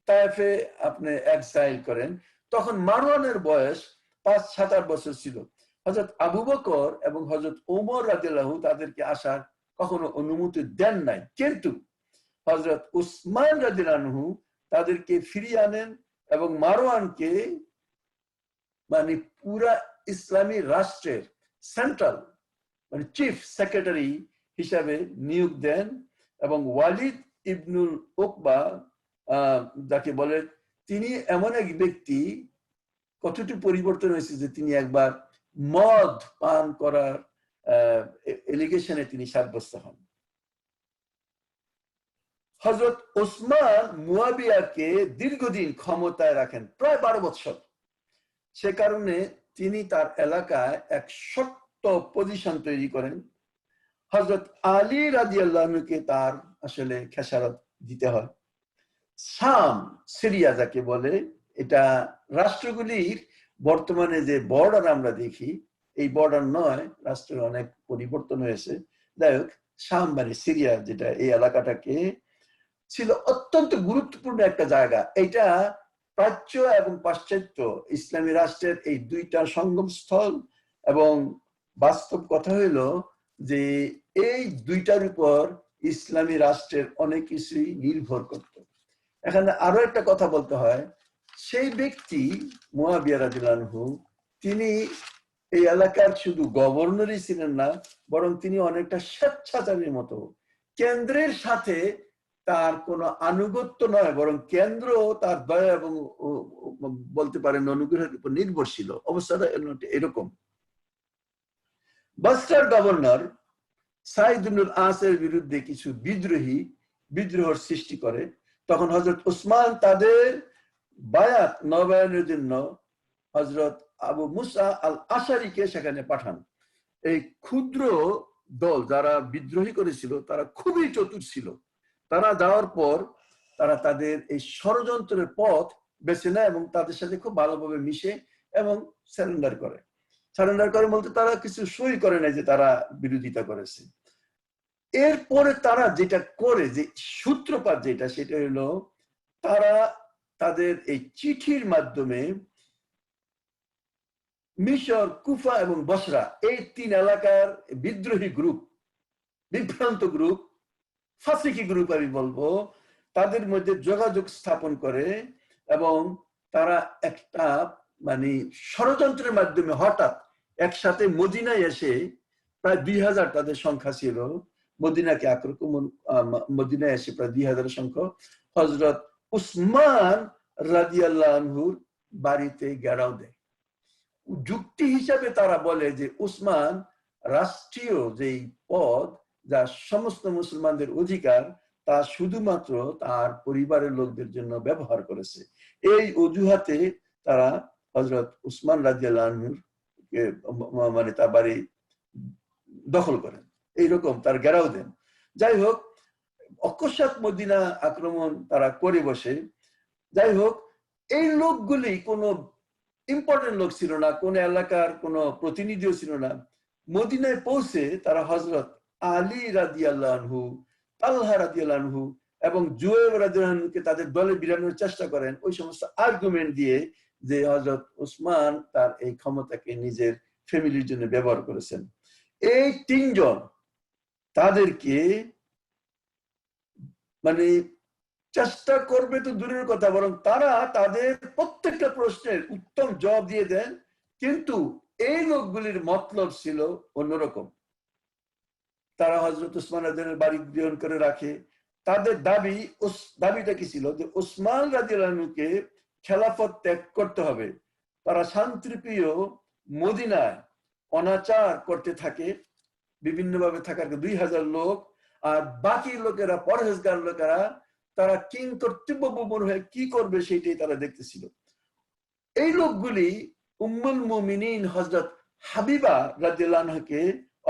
তায়েফে আপনি এক্সাইল করেন। তখন মারওয়ানের বয়স 5-7 বছর ছিল। হযরত আবু বকর এবং হযরত ওমর রাদিয়াল্লাহু তাদেরকে আসার কখনো অনুমতি দেন নাই, কিন্তু হযরত উসমান রাদিয়াল্লাহু আনহু তাদেরকে ফিরিয়ে আনেন এবং মারওয়ানকে মানে পুরা ইসলামী রাষ্ট্রের সেন্ট্রাল মানে চিফ সেক্রেটারি হিসাবে নিয়োগ দেন এবং ওয়ালিদ ইবনুল উকবা যাকে বলে তিনি এমন এক ব্যক্তি কতটুকু পরিবর্তন হয়েছে যে তিনি একবার মদ পান করার এলিগেশনে তিনি সাব্যস্ত হন। হযরত ওসমান মুয়াবিয়াকে দীর্ঘদিন ক্ষমতায় রাখেন, প্রায় 12 বছর। সে কারণে তিনি তার এলাকায় এক শক্ত পজিশন তৈরি করেন। হযরত আলী রাদিয়াল্লাহু আনহুকে তার আসলে খেসারত দিতে হয়। শাম, সিরিয়া যাকে বলে, এটা রাষ্ট্রগুলির বর্তমানে যে বর্ডার আমরা দেখি এই বর্ডার নয়, রাষ্ট্রের অনেক পরিবর্তন হয়েছে। যাই হোক, শাম মানে সিরিয়া যেটা, এই এলাকাটাকে ছিল অত্যন্ত গুরুত্বপূর্ণ একটা জায়গা। এটা প্রাচ্য এবং পাশ্চাত্য ইসলামী রাষ্ট্রের এই দুইটা সঙ্গমস্থল এবং বাস্তব কথা হইল যে এই দুইটার উপর ইসলামী রাষ্ট্রের অনেক কিছুই নির্ভর করত। এখানে আরো একটা কথা বলতে হয়, সেই ব্যক্তি মুয়াবিয়া রাদিয়াল্লাহু আনহু তিনি এই এলাকার শুধু গভর্নরই ছিলেন না, বরং তিনি অনেকটা স্বেচ্ছাচারীর মতো। কেন্দ্রের সাথে তার কোনো আনুগত্য নয়, বরং কেন্দ্র তার দয়া এবং বলতে পারেন অনুগ্রহের উপর নির্ভরশীল। অবস্থাটা এরকম। বাসরার গভর্নর সাইদ ইবনুল আসের বিরুদ্ধে কিছু বিদ্রোহের সৃষ্টি করে। তখন হযরত ওসমান তাদের বায়াত নবায়নের জন্য হযরত আবু মুসা আল আশারিকে সেখানে পাঠান। এই ক্ষুদ্র দল যারা বিদ্রোহী করেছিল তারা খুবই চতুর ছিল। তারা যাওয়ার পর তারা তাদের এই ষড়যন্ত্রের পথ বেছে নেয় এবং তাদের সাথে খুব ভালোভাবে মিশে এবং সারেন্ডার করে। সারেন্ডার করে বলতে তারা কিছু সই করে নাই যে তারা বিরোধিতা করেছে। এরপরে তারা যেটা করে, যে সূত্রপাত যেটা, সেটা হলো তারা তাদের এই চিঠির মাধ্যমে মিশর, কুফা এবং বসরা এই 3 এলাকার বিদ্রোহী গ্রুপ, বিভ্রান্ত গ্রুপ, ফাসিকি গ্রুপ আমি বলবো, তাদের মধ্যে যোগাযোগ স্থাপন করে এবং তারা একটা মানে ষড়যন্ত্রের মাধ্যমে হঠাৎ একসাথে মদিনায় এসে, প্রায় 2000 তাদের সংখ্যা ছিল, মদিনাকে আক্রমণ, মদিনায় এসে প্রায় 2000 সংখ্যক হযরত উসমান রাদিয়াল্লাহু আনহুর বাড়িতে ঘেরাও দেয়। যুক্তি হিসাবে তারা বলে যে উসমান রাষ্ট্রীয় যেই পদ, যা সমস্ত মুসলমানদের অধিকার, তা শুধুমাত্র তার পরিবারের লোকদের জন্য ব্যবহার করেছে। এই অজুহাতে তারা হযরত উসমান রাদিয়াল্লাহু আনহুর মানে তার বাড়ি দখল করেন, এইরকম তার ঘেরাও দেন। যাই হোক, অকস্মাৎ মদিনা আক্রমণ তারা করে বসে। যাই হোক, এই লোকগুলি কোনো ইম্পর্টেন্ট লোক ছিল না, কোন এলাকার কোনো প্রতিনিধিও ছিল না। মদিনায় পৌঁছে তারা হযরত আলী রাদিয়াল্লাহু আনহু, তালহা রাদিয়াল্লাহু আনহু এবং জুয়েব রাদিয়াল্লাহু আনহুকে তাদের দলে বিরানোর চেষ্টা করেন, ওই সমস্ত আর্গুমেন্ট দিয়ে যে হযরত উসমান তার এই ক্ষমতাকে নিজের ফ্যামিলির জন্য ব্যবহার করেছেন। এই 3 জন তাদেরকে মানে চেষ্টা করবে তো দূরের কথা, বরং তারা তাদের প্রত্যেকটা প্রশ্নের উত্তম জবাব দিয়ে দেন। কিন্তু এই লোকগুলির মতলব ছিল অন্যরকম। তারা হযরত উসমান রাদিয়াল্লাহু বাড়ি গ্রহণ করে রাখে। তাদের দাবিটা কি ছিল যে উসমান রাদিয়াল্লাহু আনহুকে খেলাফত ত্যাগ করতে হবে। তারা শান্তিপ্রিয় মদিনায় অনাচার করতে থাকে, বিভিন্নভাবে থাকার 2000 লোক, আর বাকি লোকেরা, পরহেজগার লোকেরা, তারা কিং কর্তব্যবিমূঢ় হয়ে কি করবে সেটাই তারা দেখতেছিল। এই লোকগুলি উম্মুল মুমিনিন হযরত হাবিবা রাদিয়াল্লাহু আনহাকে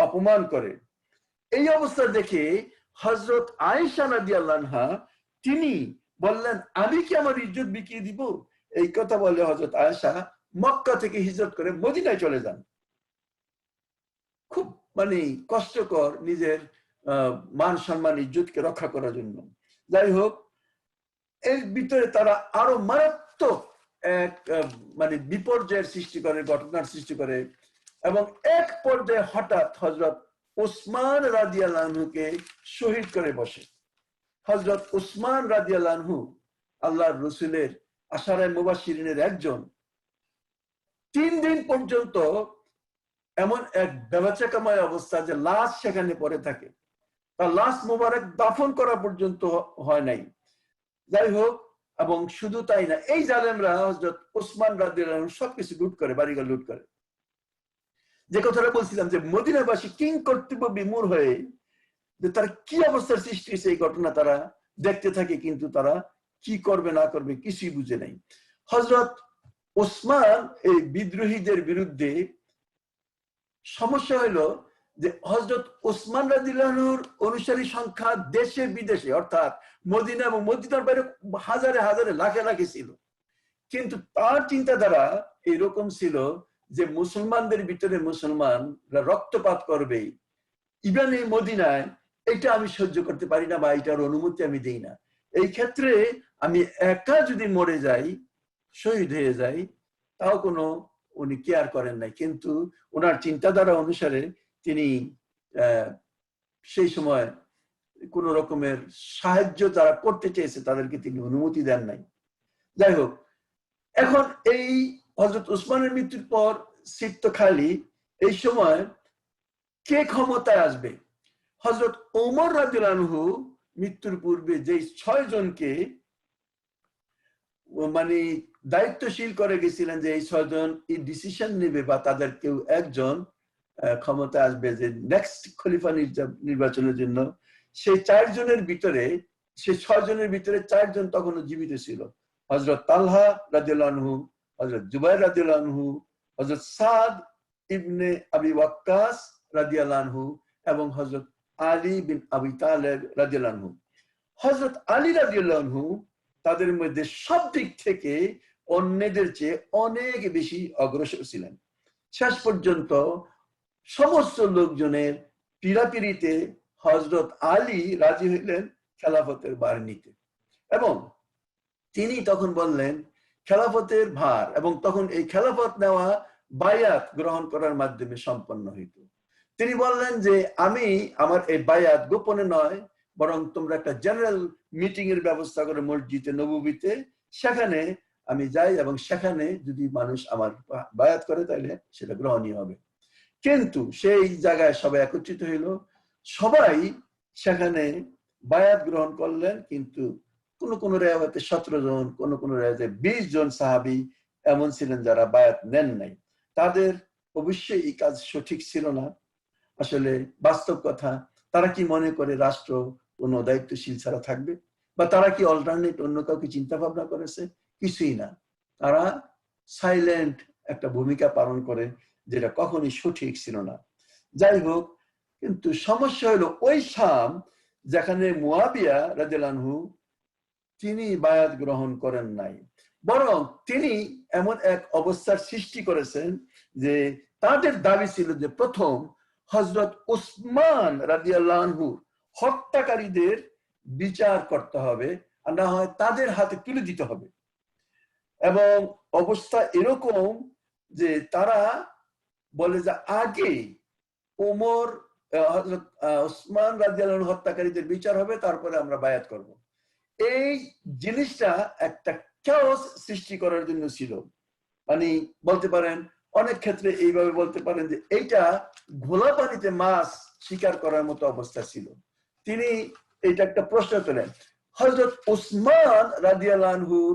অপমান করে। এই অবস্থা দেখে হযরত আয়েশা রাদিয়াল্লাহু আনহা তিনি বললেন, আমি কি আমার ইজ্জত বিকিয়ে দিব? এই কথা বলে হযরত আয়েশা মক্কা থেকে হিজরত করে মদিনায় চলে যান। খুব মানে কষ্টকর, নিজের মান সম্মান ইজ্জতকে রক্ষা করার জন্য। যাই হোক, এর ভিতরে তারা আরো মারাত্মক এক মানে বিপর্যয়ের সৃষ্টি করে, ঘটনার সৃষ্টি করে এবং এক পর্যায়ে হঠাৎ হযরত উসমান রাদিয়াল্লাহু আনহুকে শহীদ করে বসে। হযরত উসমান রাদিয়াল্লাহু আনহু আল্লাহর রাসূলের আশারায়ে মুবাশশিরিনের একজন। 3 দিন পর্যন্ত এমন এক বেবাচাকাময় অবস্থা যে লাশ সেখানে পড়ে থাকে, তার লাশ মোবারক দাফন করা পর্যন্ত হয় নাই। যাই হোক, এবং শুধু তাই না, এই জালেমরা হযরত ওসমান রাদিয়াল্লাহু আনহু সবকিছু লুট করে, বাড়িঘর লুট করে। যে কথাটা বলছিলাম যে মদিনাবাসী কিং কর্তব্য বিমূঢ় হয়ে যে তার কি অবস্থার সৃষ্টি হয়েছে এই ঘটনা তারা দেখতে থাকে, কিন্তু তারা কি করবে না করবে কিছুই বুঝে নাই। হযরত ওসমান এই বিদ্রোহীদের বিরুদ্ধে সমস্যা হলো যে হযরত ওসমান রাদিয়াল্লাহু আনহুর অনুসারী সংখ্যা দেশে বিদেশে অর্থাৎ মদিনা এবং মদিনার বাইরে হাজারে হাজারে লাখে লাখে ছিল, কিন্তু তার চিন্তাধারা এরকম ছিল যে মুসলমানদের ভিতরে মুসলমানরা রক্তপাত করবে ইভেন এই মদিনায়, এটা আমি সহ্য করতে পারি না বা এটার অনুমতি আমি দেই না। এই ক্ষেত্রে আমি একা যদি মরে যাই, শহীদ হয়ে যাই, তাও কোনো উনি কেয়ার করেন নাই। কিন্তু ওনার চিন্তাধারা অনুসারে তিনি সেই সময় কোন রকমের সাহায্য যারা করতে চেয়েছে তাদেরকে তিনি অনুমতি দেন নাই। যাই হোক, এখন এই হযরত ওসমানের মৃত্যুর পর সিট তো খালি, এই সময় কে ক্ষমতায় আসবে? হযরত ওমর রাদিয়াল্লাহু আনহু মৃত্যুর পূর্বে যে 6 জনকে মানে দায়িত্বশীল করে গেছিলেন যে এই 6 জন এই ডিসিশন নেবে বা তাদের কেউ একজন ক্ষমতা আসবে যে নেক্সট খলিফা নির্বাচনের জন্য, সেই 4 জনের ভিতরে, সেই 6 জনের ভিতরে 4 জন তখনও জীবিত ছিল। হযরত তালহা রাদিয়াল্লাহু আনহু, হযরত জুবাইর রাদিয়াল্লাহু আনহু, হযরত সাদ ইবনে আবি ওয়াক্কাস রাদিয়াল্লাহু আনহু এবং হযরত আলী বিন আবি তালেব রাদিয়াল্লাহু আনহু। হযরত আলী রাদিয়াল্লাহু আনহু তাদের মধ্যে সব দিক থেকে অন্যদের চেয়ে অনেক বেশি অগ্রসর ছিলেন। শেষ পর্যন্ত সমস্ত লোকজনের পীড়াপিড়িতে হযরত আলী রাজি হইলেন খেলাফতের ভার নিতে, এবং তিনি তখন বললেন খেলাফতের ভার, এবং তখন এই খেলাফত নেওয়া বায়াত গ্রহণ করার মাধ্যমে সম্পন্ন হইত। তিনি বললেন যে আমি আমার এই বায়াত গোপনে নয়, বরং তোমরা একটা জেনারেল মিটিং এর ব্যবস্থা করে মসজিদে নববীতে, সেখানে আমি যাই এবং সেখানে যদি মানুষ আমার বায়াত করে তাহলে সেটা গ্রহণীয় হবে। কিন্তু সেই জায়গায় সবাই একত্রিত হইল, সবাই সেখানে বায়াত গ্রহণ করলেন, কিন্তু কোন কোন রিওয়ায়াতে 17 জন, কোন কোন রিওয়ায়াতে 20 জন সাহাবী এমন ছিলেন যারা বায়াত নেন নাই। তাদের অবশ্যই এই কাজ সঠিক ছিল না। আসলে বাস্তব কথা, তারা কি মনে করে রাষ্ট্র কোনো দায়িত্বশীল ছাড়া থাকবে, বা তারা কি অল্টারনেট অন্য কাউকে চিন্তা ভাবনা করেছে? কিছুই না, তারা সাইলেন্ট একটা ভূমিকা পালন করে, যেটা কখনই সঠিক ছিল না। যাই হোক, কিন্তু সমস্যা হলো ওই শাম যেখানে মুয়াবিয়া রাদিয়াল্লাহু আনহু তিনি বায়াত গ্রহণ করেন নাই, বরং তিনি এমন এক অবস্থার সৃষ্টি করেছেন যে তাদের দাবি ছিল যে প্রথম হযরত ওসমান রাদিয়াল্লাহু আনহু হত্যাকারীদের বিচার করতে হবে, আর না হয় তাদের হাতে তুলে দিতে হবে। এবং অবস্থা এরকম যে তারা বলে যে আগে ওমর হযরত ওসমান রাদিয়াল্লাহু আনহু হত্যাকারীদের বিচার হবে, তারপরে আমরা বায়াত করব। এই জিনিসটা একটা chaos সৃষ্টি করার জন্য ছিল। মানে বলতে পারেন অনেক ক্ষেত্রে এইভাবে বলতে পারেন যে এইটা ঘোলা পানিতে মাছ শিকার করার মতো অবস্থা ছিল। তিনি এটা একটা প্রশ্ন তোলেন, হযরত ওসমান রাদিয়াল্লাহু আনহুর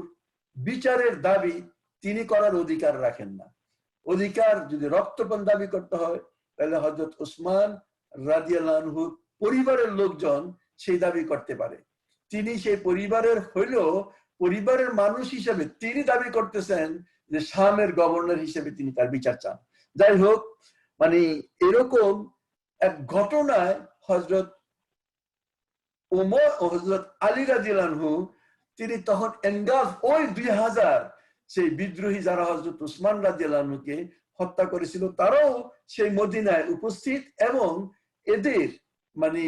বিচারের দাবি তিনি করার অধিকার রাখেন না। অধিকার যদি রক্তপান দাবি করতে হয়, তাহলে হযরত ওসমান রাদিয়াল্লাহু আনহুর পরিবারের লোকজন সেই দাবি করতে পারে। তিনি সেই পরিবারের হইলেও পরিবারের মানুষ হিসেবে তিনি দাবি করতেছেন যে শামের গভর্নর হিসেবে তিনি তার বিচার চান। যাই হোক, মানে এরকম এক ঘটনায় হযরত ওমর ও হযরত আলী রাদিয়াল্লাহু আনহু তিনি তখন এনগালফ, ওই 2000 সেই বিদ্রোহী যারা হযরত ওসমান রাদিয়াল্লাহু আনহুকে হত্যা করেছিল তারাও সেই মদিনায় উপস্থিত, এবং এদের মানে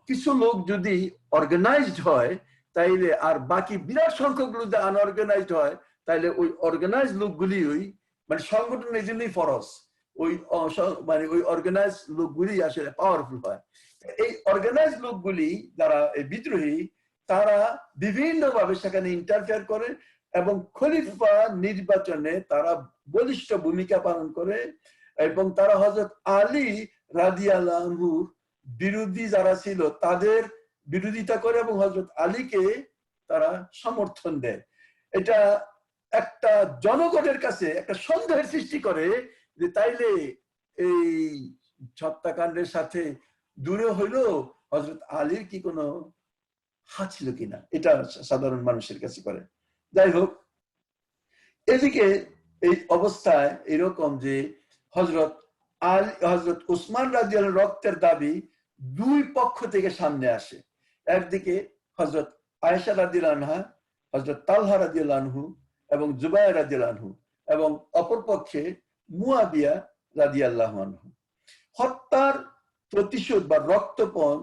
কিছু লোক যদি অর্গানাইজড হয় তাইলে, আর বাকি বিরাট সংখ্যক লোক যদি আনঅর্গানাইজড হয় তাহলে ওই অর্গানাইজ লোকগুলি ওই মানে সংগঠন এই জন্যই ফরজ, ওই মানে ওই অর্গানাইজ লোকগুলি আসলে পাওয়ারফুল হয়। এই অর্গানাইজ লোকগুলি যারা এই বিদ্রোহী, তারা বিভিন্ন ভাবে সেখানে ইন্টারফেয়ার করে, এবং খলিফা নির্বাচনে তারা বলিষ্ঠ ভূমিকা পালন করে এবং তারা হযরত আলী রাদিয়াল্লাহু আনহুর বিরোধী যারা ছিল তাদের বিরোধিতা করে এবং হযরত আলীকে তারা সমর্থন দেয়। এটা একটা জনগণের কাছে একটা সন্দেহের সৃষ্টি করে যে তাইলে এই হত্যাকাণ্ডের সাথে দূরে হইলো হযরত আলীর কি কোনো হাত ছিল কিনা, এটা সাধারণ মানুষের কাছে করে। যাই হোক, এদিকে এই অবস্থায় এরকম যে হযরত উসমান রাদিয়াল্লাহু রক্তের দাবি দুই পক্ষ থেকে সামনে আসে। একদিকে হযরত আয়েশা রাদিয়াল্লাহু আনহা, হযরত তালহা রাদিয়াল্লাহু আনহু এবং জুবায়ের রাদিয়াল্লাহু আনহু, এবং অপর পক্ষে মুয়াবিয়া রাদিয়াল্লাহু আনহু। হত্যার প্রতিশোধ বা রক্তপণ,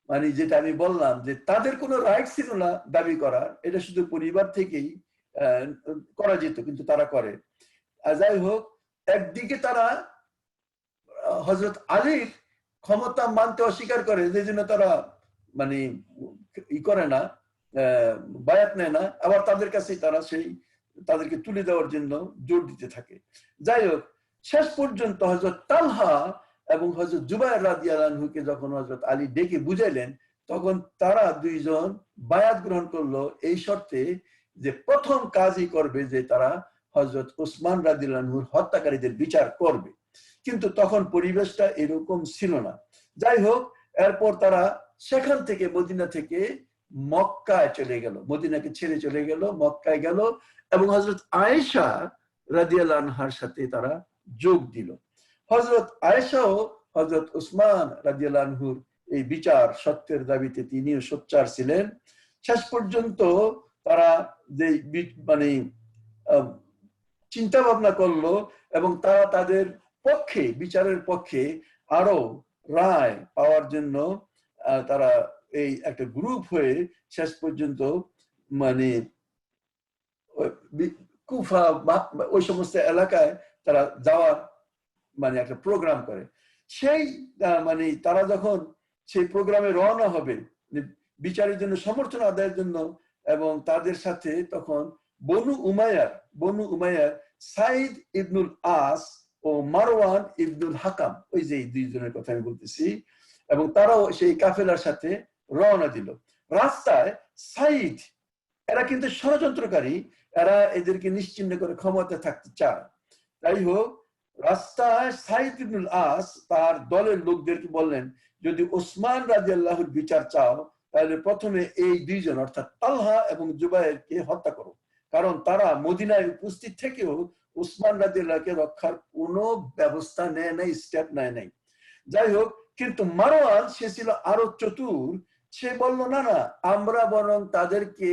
মানে যেটা আমি বললাম যে তাদের কোনো রাইট ছিল না দাবি করার, এটা শুধু পরিবার থেকেই করা যেত, কিন্তু তারা করে। যাই হোক, একদিকে তারা হযরত আলীর ক্ষমতা মানতে অস্বীকার করে, যে জন্য তারা মানে ই করে না, বায়াত নেয় না, আবার তাদের কাছে তারা তাদেরকে তুলে দেওয়ার জন্য জোর দিতে থাকে। যাই হোক, শেষ পর্যন্ত হযরত তালহা এবং হযরত জুবায়ের রাদিয়াল্লাহু আনহুকে যখন হযরত আলী ডেকে বুঝাইলেন, তখন তারা দুইজন বায়াত গ্রহণ করলো এই শর্তে যে প্রথম কাজই করবে যে তারা হযরত উসমান রাদিয়াল্লাহু আনহুর হত্যাকারীদের বিচার করবে। কিন্তু তখন পরিবেশটা এরকম ছিল না। যাই হোক, এরপর তারা সেখান থেকে মদিনা থেকে মক্কায় চলে গেল, মদিনাকে ছেড়ে চলে গেল, মক্কায় গেল এবং হযরত আয়েশা রাদিয়াল্লাহু আনহার সাথে তারা যোগ দিল। হযরত আয়েশাও হযরত উসমান রাদিয়াল্লাহু আনহুর এই বিচার সত্যের দাবিতে তিনিও সোচ্চার ছিলেন। শেষ পর্যন্ত তারা যে মানে চিন্তা ভাবনা করলো এবং তারা তাদের পক্ষে, বিচারের পক্ষে আরো রায় পাওয়ার জন্য তারা এই একটা গ্রুপ হয়ে শেষ পর্যন্ত মানে কুফা ওই সমস্ত এলাকায় তারা যাওয়ার মানে একটা প্রোগ্রাম করে। সেই মানে তারা যখন সেই প্রোগ্রামে রওনা হবে বিচারের জন্য, সমর্থন আদায়ের জন্য, এবং তাদের সাথে তখন বনু উমাইয়ার সাইদ ইবনুল আস ও মারওয়ান ইবনুল হাকাম, ওই যে দুইজনের কথা আমি বলতেছি, এবং তারাও সেই কাফেলার সাথে রওনা দিল। রাস্তায় সাইদ, এরা কিন্তু ষড়যন্ত্রকারী, এরা এদেরকে নিশ্চিহ্ন করে ক্ষমতা থাকতে চায়। তাই হোক, রাস্তায় সাইদ ইবনুল আস তার দলের লোকদেরকে বললেন, যদি উসমান রাদিয়াল্লাহুর বিচার চাও তাহলে প্রথমে এই দুইজন অর্থাৎ তালহা এবং জুবায়েরকে হত্যা করো, কারণ তারা মদিনায় উপস্থিত থেকেও উসমান রাদিয়াল্লাহুকে রক্ষার কোনো ব্যবস্থা নেয় নাই, স্টেপ নেয় নাই। যাই হোক, কিন্তু মারওয়ান সে ছিল আরো চতুর, সে বলল না না, আমরা বরং তাদেরকে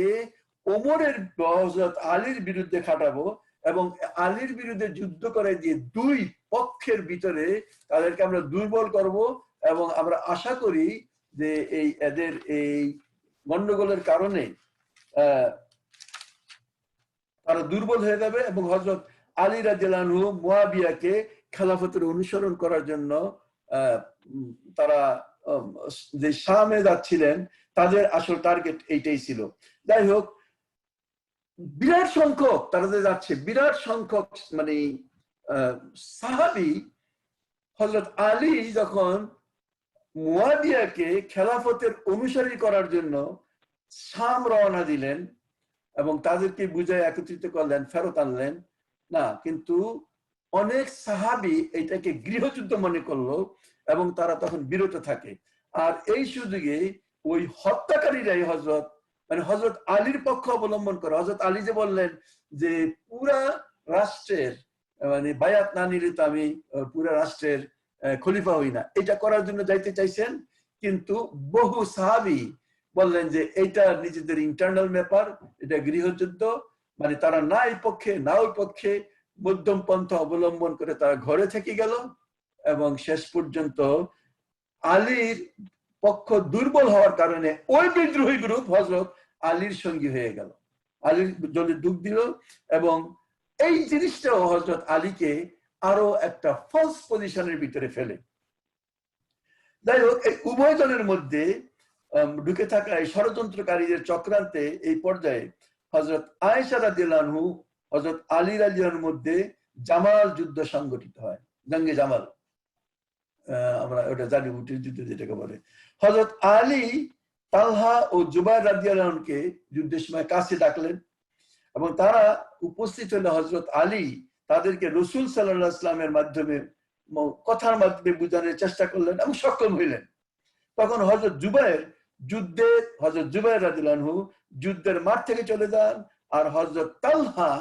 ওমরের হযরত আলীর বিরুদ্ধে খাটাবো এবং আলীর বিরুদ্ধে যুদ্ধ করে দিয়ে দুই পক্ষের ভিতরে তাদেরকে আমরা দুর্বল করব এবং আমরা আশা করি যে এদের এই গন্ডগোলের কারণে তারা দুর্বল হয়ে যাবে এবং হযরত আলী রাদিয়াল্লাহু আনহু মুয়াবিয়াকে খেলাফতের অনুসরণ করার জন্য তারা যে শামে যাচ্ছিলেন, তাদের আসল টার্গেট এইটাই ছিল। যাই হোক, বিরাট সংখ্যক তারা যে যাচ্ছে, বিরাট সংখ্যক মানে সাহাবী হযরত আলী যখন মুয়াবিয়াকে খেলাফতের অনুসারী করার জন্য শাম রওনা দিলেন এবং তাদেরকে বুঝায় একত্রিত করলেন, ফেরত আনলেন না, কিন্তু অনেক সাহাবী এটাকে গৃহযুদ্ধ মনে করলো এবং তারা তখন বিরত থাকে। আর এই সুযোগে ওই হত্যাকারীরাই হযরত আলীর পক্ষ অবলম্বন করে। হযরত আলী যে বললেন যে পুরা রাষ্ট্রের মানে বায়াত না নিলে তো আমি পুরা রাষ্ট্রের খলিফা হই না, এটা করার জন্য যাইতে চাইছেন, কিন্তু বহু সাহাবী বললেন যে এটা নিজেদের ইন্টারনাল ব্যাপার, এটা গৃহযুদ্ধ, মানে তারা না এই পক্ষে না ওই পক্ষে, মধ্যম পন্থা অবলম্বন করে তারা ঘরে থেকে গেল এবং শেষ পর্যন্ত আলীর পক্ষ দুর্বল হওয়ার কারণে ওই বিদ্রোহী গ্রুপ হযরত আলীর সঙ্গী হয়ে গেল, আলীর দলে ডুব দিল এবং এই জিনিসটাও হযরত আলীকে আরো একটা ফলস পজিশনের ভিতরে ফেলে। যাই হোক, এই উভয় দলের মধ্যে ঢুকে থাকা এই ষড়যন্ত্রকারীদের চক্রান্তে এই পর্যায়ে হযরত আয়েশা রাদিয়াল্লাহু আনহু হযরত আলী রাদিয়াল্লাহু আনহুর মধ্যে জামাল যুদ্ধ সংগঠিত হয়, জঙ্গে জামাল। আমরা ওটা জানি, উটের যুদ্ধ যেটাকে বলে। হযরত আলী তালহা ও জুবাইর রাদিয়াল্লাহু আনহুকে যুদ্ধের সময় কাছে ডাকলেন এবং তারা উপস্থিত হলে হযরত আলী তাদেরকে রাসূল সাল্লাল্লাহু আলাইহি ওয়াসাল্লামের মাধ্যমে কথার মাধ্যমে বোঝানোর চেষ্টা করলেন এবং সক্ষম হইলেন। তখন হযরত জুবাইর রাদিয়াল্লাহু আনহু যুদ্ধের মাঠ থেকে চলে যান, আর হযরত তালহা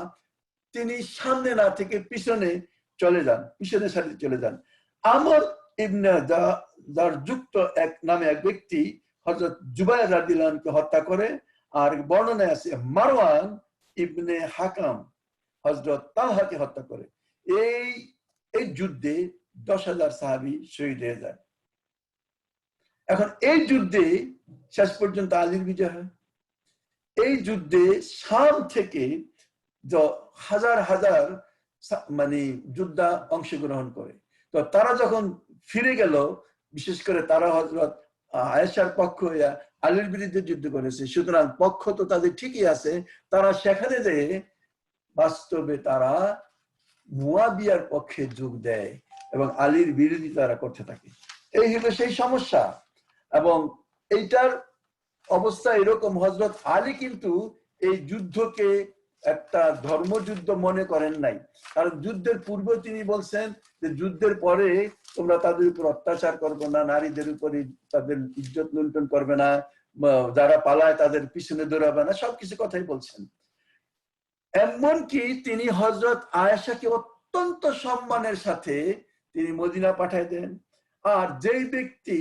তিনি সামনে না থেকে পিছনে চলে যান, পিছনের সাথে চলে যান। আমর ইবনে যুক্ত এক নামে এক ব্যক্তি হযরত জুবাইর রাদিয়াল্লাহু আনহুকে হত্যা করে, আর বর্ণনায় আছে মারওয়ান ইবনে হাকাম হযরত তালহাকে হত্যা করে। এই যুদ্ধে 10,000 সাহাবী শহীদ হয়ে যায়। এখন এই যুদ্ধে শেষ পর্যন্ত আলীর বিজয় হয়। এই যুদ্ধে শাম থেকে হাজার হাজার মানে যোদ্ধা অংশগ্রহণ করে। তো তারা যখন ফিরে গেল, বিশেষ করে তারা হযরত আয়েশার পক্ষ হইয়া আলীর বিরুদ্ধে যুদ্ধ করেছে, সুতরাং পক্ষ তো তাদের ঠিকই আছে। তারা সেখানে যেয়ে বাস্তবে তারা মুয়াবিয়ার পক্ষে যোগ দেয় এবং আলীর বিরোধিতা তারা করতে থাকে। এই হলো সেই সমস্যা। এবং এইটার অবস্থা এরকম, হযরত আলী কিন্তু এই যুদ্ধকে একটা ধর্মযুদ্ধ মনে করেন নাই। কারণ যুদ্ধের পূর্বে তিনি বলছেন যে যুদ্ধের পরে তোমরা তাদের উপর অত্যাচার করবে না, নারীদের উপরে তাদের ইজ্জত লুণ্ঠন করবে না, যারা পালায় তাদের পিছনে দৌড়াবে না, সবকিছু কথাই বলছেন। এমনকি তিনি হযরত আয়েশাকে অত্যন্ত সম্মানের সাথে তিনি মদিনা পাঠায় দেন। আর যেই ব্যক্তি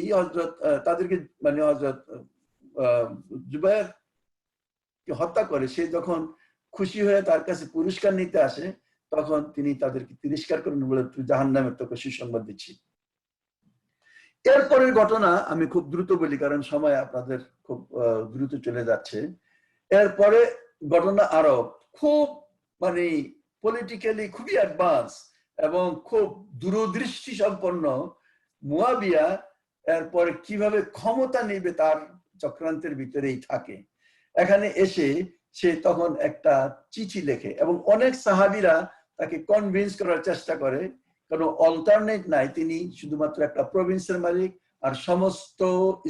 তাদেরকে মানে হযরত জুবাইর হত্যা করে, সে যখন খুশি হয়ে তার কাছে পুরস্কার নিতে আসে, তখন তিনি তাদেরকে তিরস্কার করেন, বলে তুই জাহান্নামের তোকে সুসংবাদ দিচ্ছি। এরপরের ঘটনা আমি খুব দ্রুত বলি, কারণ সময় আপনাদের খুব দ্রুত চলে যাচ্ছে। এরপরে ঘটনা আরো খুব মানে পলিটিক্যালি খুবই অ্যাডভান্স এবং খুব দূরদৃষ্টি সম্পন্ন মুয়াবিয়া এরপরে কিভাবে ক্ষমতা নেবে তার চক্রান্তের ভিতরেই থাকে। এখানে এসে সে তখন একটা চিঠি লেখে এবং অনেক সাহাবীরা তাকে কনভিন্স করার চেষ্টা করে, কারণ অল্টারনেট নাই, তিনি শুধুমাত্র একটা প্রভিন্সের মালিক আর সমস্ত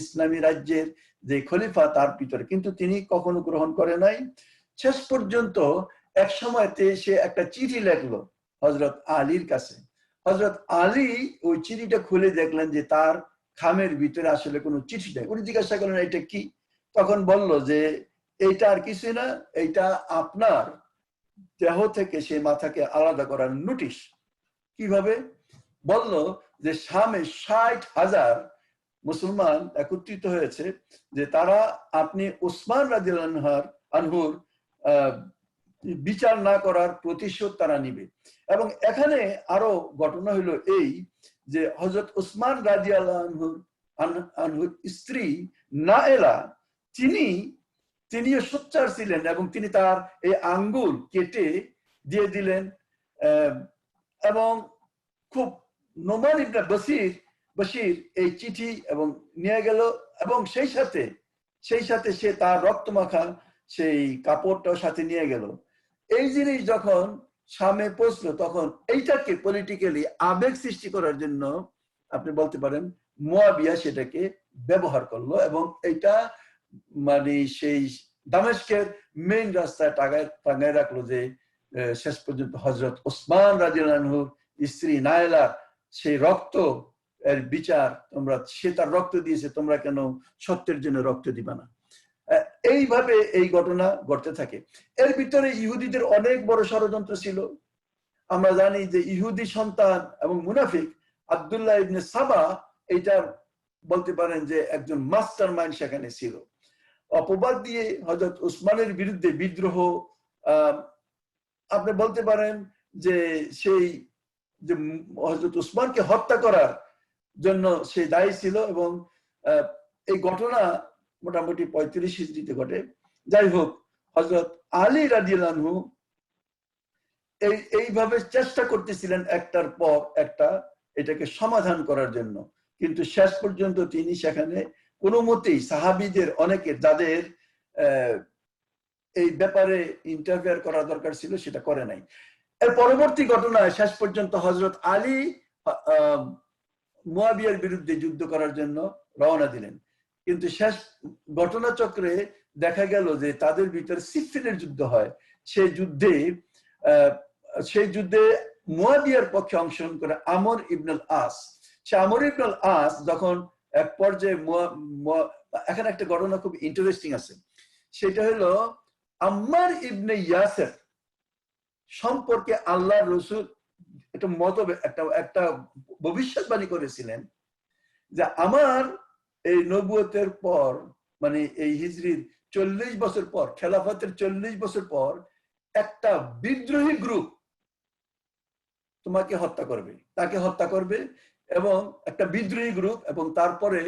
ইসলামী রাজ্যের যে খলিফা তার ভিতরে, কিন্তু তিনি কখনো গ্রহণ করে নাই। শেষ পর্যন্ত এক সময়তে সে একটা চিঠি লেখলো হযরত আলীর কাছে। হযরত আলী ওই চিঠিটা খুলে দেখলেন যে তার খামের ভিতরে আসলে কোনো চিঠি নেই। উনি জিজ্ঞাসা করলেন এটা কি? তখন বলল যে এইটা আর কিছু না, এইটা আপনার দেহ থেকে সেই মাথাকে আলাদা করার নোটিশ। কিভাবে? বলল যে শামে 60,000 মুসলমান একত্রিত হয়েছে, যে তারা আপনি উসমান রাদিয়াল্লাহু আনহুর বিচার না করার প্রতিশোধ তারা নিবে। এবং এখানে আরো ঘটনা হলো এই যে হযরত উসমান রাদিয়াল্লাহু আনহুর স্ত্রী নায়েলা তিনিও সোচ্চার ছিলেন এবং তিনি তার এই আঙ্গুল কেটে দিয়ে দিলেন। এবং খুব নোমান ইবনে বশির এই চিঠি এবং নিয়ে গেল এবং সেই সাথে সে তার রক্তমাখা সেই কাপড়টাও সাথে নিয়ে গেল। এই জিনিস যখন সামনে পৌঁছলো, তখন এইটাকে পলিটিক্যালি আবেগ সৃষ্টি করার জন্য আপনি বলতে পারেন মুয়াবিয়া সেটাকে ব্যবহার করলো এবং এইটা মানে সেই দামেস্কের মেইন রাস্তায় টাঙায় রাখলো যে শেষ পর্যন্ত হযরত ওসমান রাদিয়াল্লাহু আনহুর স্ত্রী নায়েলা সেই রক্ত এর বিচার, তোমরা সে তার রক্ত দিয়েছে, তোমরা কেন সত্যের জন্য রক্ত দিবা না। এইভাবে এই ঘটনা ঘটতে থাকে। এর ভিতরে ইহুদিদের অনেক বড় ষড়যন্ত্র ছিল। আমরা জানি যে ইহুদি সন্তান এবং মুনাফিক আব্দুল্লাহ ইবনে সাবা এইটা বলতে পারেন যে একজন মাস্টার মাইন্ড সেখানে ছিল। অপবাদ দিয়ে হযরত উসমানের বিরুদ্ধে বিদ্রোহ, আপনি বলতে পারেন যে সেই যে হযরত উসমানকে হত্যা করার জন্য সে দায়ী ছিল। এবং এই ঘটনা মোটামুটি 35 হিজরিতে ঘটে। যাই হোক, হযরত আলী রাদিয়াল্লাহু আনহু এইভাবে চেষ্টা করতেছিলেন একটার পর একটা এটাকে সমাধান করার জন্য, কিন্তু শেষ পর্যন্ত তিনি সেখানে কোনো মতেই সাহাবীদের অনেকে যাদের এই ব্যাপারে ইন্টারফেয়ার করা দরকার ছিল, সেটা করে নাই। এর পরবর্তী ঘটনায় শেষ পর্যন্ত হযরত আলী মুয়াবিয়ার বিরুদ্ধে যুদ্ধ করার জন্য রওনা দিলেন, কিন্তু শেষ ঘটনাচক্রে দেখা গেল যে তাদের ভিতরে সিফিনের যুদ্ধ হয়। সেই যুদ্ধে মুয়াবিয়ার পক্ষে অংশগ্রহণ করে আমর ইবনুল আস। সে আমর ইবনুল আস যখন এক পর্যায়ে এখানে একটা ঘটনা খুব ইন্টারেস্টিং আছে, সেটা হলো আম্মার ইবনে ইয়াসের সম্পর্কে আল্লাহর রাসূল একটা ভবিষ্যৎবাণী করেছিলেন যে আমার এই নবুয়তের পর, মানে এই হিজরির 40 বছর পর, খেলাফতের 40 বছর পর একটা বিদ্রোহী গ্রুপ তোমাকে হত্যা করবে, তাকে হত্যা করবে, এবং একটা বিদ্রোহী গ্রুপ, এবং তারপরে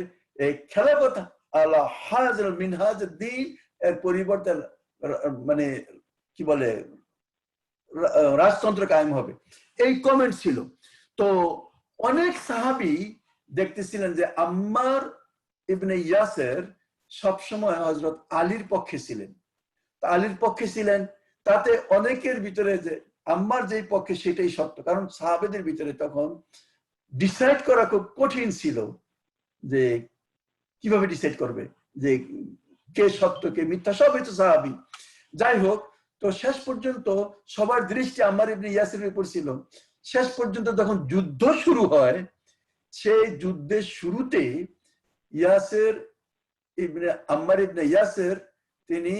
এই খেলাফত আলা হাজার মিনহাজ দ্বীন এর পরিবর্তে মানে কি বলে রাজতন্ত্র কায়েম হবে, এই কমেন্ট ছিল। তো অনেক সাহাবী দেখতেছিলেন যে আম্মার ইবনে ইয়াসের সবসময় হযরত আলীর পক্ষে ছিলেন। আলীর পক্ষে ছিলেন, তাতে অনেকের ভিতরে যে আম্মার যেই পক্ষে সেটাই সত্য, কারণ সাহাবেদের ভিতরে তখন ডিসাইড করা খুব কঠিন ছিল যে কিভাবে ডিসাইড করবে যে কে সত্য কে মিথ্যা, সবই তো সাহাবী। যাই হোক, তো শেষ পর্যন্ত সবার দৃষ্টি আম্মার ইবনে ইয়াসেরের উপর ছিল। শেষ পর্যন্ত যখন যুদ্ধ শুরু হয়, সেই যুদ্ধের শুরুতে আম্মার ইবনে ইয়াসের তিনি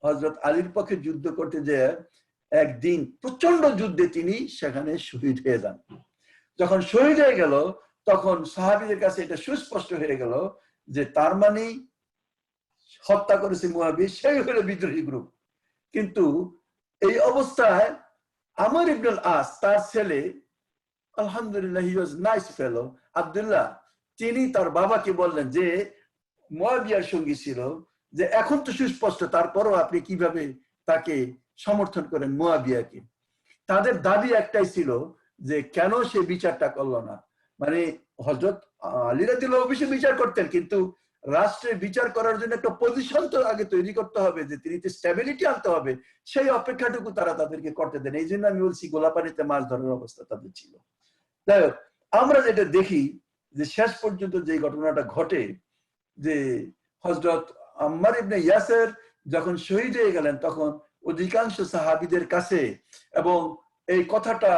হযরত আলীর পক্ষে যুদ্ধ করতে যেয়ে একদিন প্রচন্ড যুদ্ধে তিনি সেখানে শহীদ হয়ে যান। যখন শহীদ হয়ে গেল, তখন সাহাবীদের কাছে এটা সুস্পষ্ট হয়ে গেল যে তার মানে হত্যা করেছে মুয়াবি, সেই হলো বিদ্রোহী গ্রুপ। কিন্তু এই অবস্থায় আমর ইবনুল আস, তার ছেলে, আলহামদুলিল্লাহ, হি ওয়াজ নাইস ফেলো, আব্দুল্লাহ, তিনি তার বাবাকে বললেন যে মুয়াবিয়ার সঙ্গী ছিল, যে এখন তো সুস্পষ্ট, তারপরও আপনি কিভাবে তাকে সমর্থন করেন মুয়াবিয়াকে। তাদের দাবি একটাই ছিল যে কেন সে বিচারটা করলো না, মানে হযরত আলী রাদিয়াল্লাহু অবশ্যই বিচার করতেন, কিন্তু রাষ্ট্রের বিচার করার জন্য একটা পজিশন তো আগে তৈরি করতে হবে, যে তিনি স্টেবিলিটি আনতে হবে, সেই অপেক্ষাটুকু তারা তাদেরকে করতে দেন। এই জন্য আমি বলছি গোলাপানিতে মাছ ধরার অবস্থা তাদের ছিল। যাই হোক, আমরা যেটা দেখি যে শেষ পর্যন্ত যে ঘটনাটা ঘটে, যে হযরত আম্মার ইবনে ইয়াসের যখন শহীদ হয়ে গেলেন, তখন অধিকাংশ সাহাবীদের কাছে, এবং এই কথাটা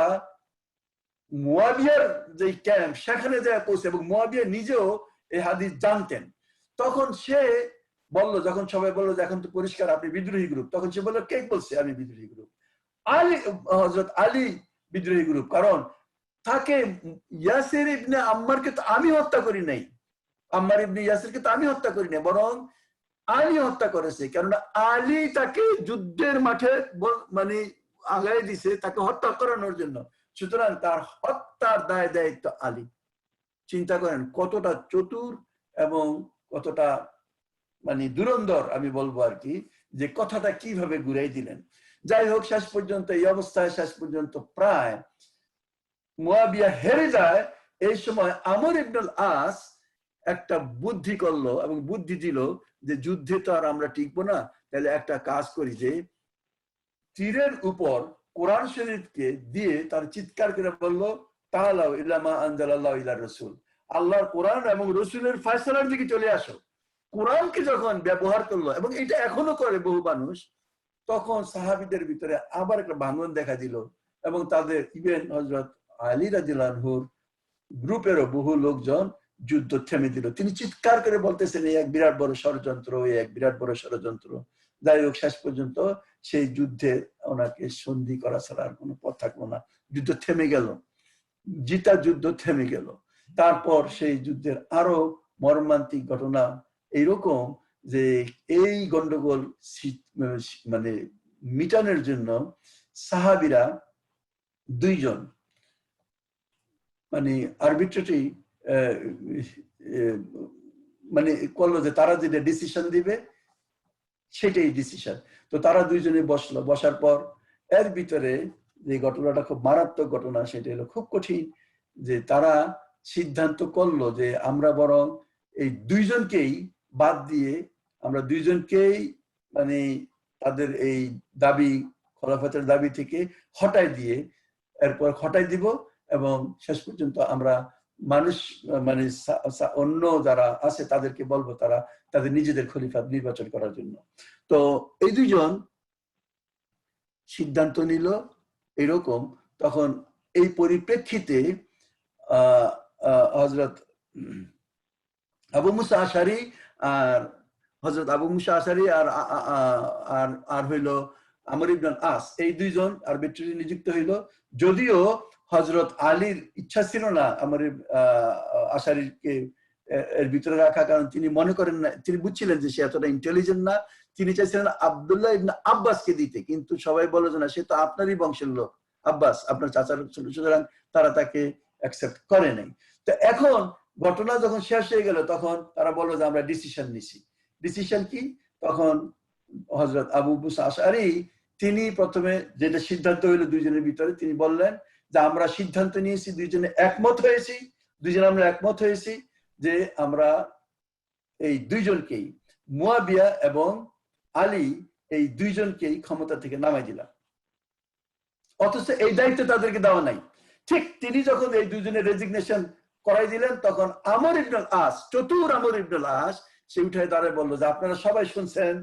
মুয়াবিয়ার যে ক্যাম্প সেখানে যায় পৌঁছে, এবং মুয়াবিয়া নিজেও এই হাদিস জানতেন। তখন সে বলল, যখন সবাই বললো যে এখন তো পরিষ্কার আপনি বিদ্রোহী গ্রুপ, তখন সে বললো কে বলছে আমি বিদ্রোহী গ্রুপ? আলী, হযরত আলী বিদ্রোহী গ্রুপ, কারণ তাকে ইয়াসির ইবনে আম্মারকে তো আমি হত্যা করি নাই, আম্মার ইবনে ইয়াসিরকে তো আমি হত্যা করি নাই, বরং আলী হত্যা করেছে, কেননা আলী তাকে যুদ্ধের মাঠে মানে আগায় দিছে তাকে হত্যা করানোর জন্য। সুতরাং তার হত্যার দায় দায়িত্ব আলী। চিন্তা করেন কতটা চতুর এবং কতটা মানে দুরন্দর, আমি বলবো আর কি, যে কথাটা কিভাবে ঘুরাই দিলেন। যাই হোক, শেষ পর্যন্ত এই অবস্থায় শেষ পর্যন্ত প্রায় মুয়াবিয়া হেরে যায়। এই সময় আমর ইবনুল আস একটা বুদ্ধি করলো এবং বুদ্ধি দিল যে যুদ্ধে তো আর আমরা টিকবো না, তাহলে একটা কাজ করি, যে তীরের উপর কোরআন শরীফকে দিয়ে তার চিৎকার করে বললো তাআলাউ ইলা মা আনজালাল্লাহু ইলা রাসূল, আল্লাহর কোরআন এবং রাসূলের ফয়সালার দিকে চলে আসো। কোরআনকে যখন ব্যবহার করলো, এবং এটা এখনো করে বহু মানুষ, তখন সাহাবীদের ভিতরে আবার একটা ভাঙন দেখা দিল, এবং তাদের ইভেন হযরত আলী রাদিয়াল্লাহু আনহুর গ্রুপেরও বহু লোকজন যুদ্ধ থেমে দিল। তিনি চিৎকার করে বলতেছেন এই এক বিরাট বড় ষড়যন্ত্র, এই এক বিরাট বড় ষড়যন্ত্র। যাই হোক, শেষ পর্যন্ত সেই যুদ্ধে ওনাকে সন্ধি করা ছাড়া আর কোনো পথ থাকলো না, যুদ্ধ থেমে গেল, জিতা যুদ্ধ থেমে গেল। তারপর সেই যুদ্ধের আরো মর্মান্তিক ঘটনা এইরকম, যে এই গন্ডগোল মানে মিটানোর জন্য সাহাবীরা দুইজন মানে আরবিট্রেটরি মানে করলো, যে তারা যেটা ডিসিশন দিবে সেটাই ডিসিশন। তো তারা দুইজনে বসলো, বসার পর এর ভিতরে যে ঘটনাটা খুব মারাত্মক ঘটনা, সেটা হলো খুব কঠিন, যে তারা সিদ্ধান্ত করলো যে আমরা বরং এই দুইজনকেই বাদ দিয়ে আমরা দুইজনকেই মানে তাদের এই দাবি খলাফতের দাবি থেকে হটাই দিয়ে এরপর হটাই দিব এবং শেষ পর্যন্ত আমরা মানুষ মানে অন্য যারা আছে তাদেরকে বলবো তারা তাদের নিজেদের খলিফা নির্বাচন করার জন্য। তো এই দুইজন সিদ্ধান্ত নিল এরকম। তখন এই পরিপ্রেক্ষিতে হযরত আবু মুসা আশারী আর আর হইল আমর ইবনে আস, এই দুইজন আরবিট্রারি নিযুক্ত হইল। যদিও হযরত আলীর ইচ্ছা ছিল না আমর আশারীকে এর ভিতরে রাখা, কারণ তিনি মনে করেন না, তিনি বুঝছিলেন যে সে এতটা ইন্টেলিজেন্ট না। তিনি চাইছিলেন আব্দুল্লাহ ইবনে আব্বাসকে দিতে, কিন্তু সবাই বলে যে না, সে তো আপনারই বংশের লোক, আব্বাস আপনার চাচার, সুতরাং তারা তাকে অ্যাকসেপ্ট করে নাই। তো এখন ঘটনা যখন শেষ হয়ে গেল তখন তারা বললো যে আমরা ডিসিশন নিছি। ডিসিশন কি? তখন হযরত আবু মুসা আশআরী তিনি প্রথমে যেটা সিদ্ধান্ত হইলো দুইজনের ভিতরে, তিনি বললেন যে আমরা সিদ্ধান্ত নিয়েছি, দুইজনে একমত হয়েছি যে আমরা এই দুইজনকেই, মুয়াবিয়া এবং আলী, এই দুইজনকেই ক্ষমতা থেকে নামাই দিলাম। অথচ এই দায়িত্ব তাদেরকে দেওয়া নাই। ঠিক তিনি যখন এই দুইজনের রেজিগনেশন করাই দিলেন তখন আমর ইবনে আস, চতুর আমর ইবনে আস, সে উঠে দাঁড়িয়ে বললো যে আপনারা সবাই শুনছেন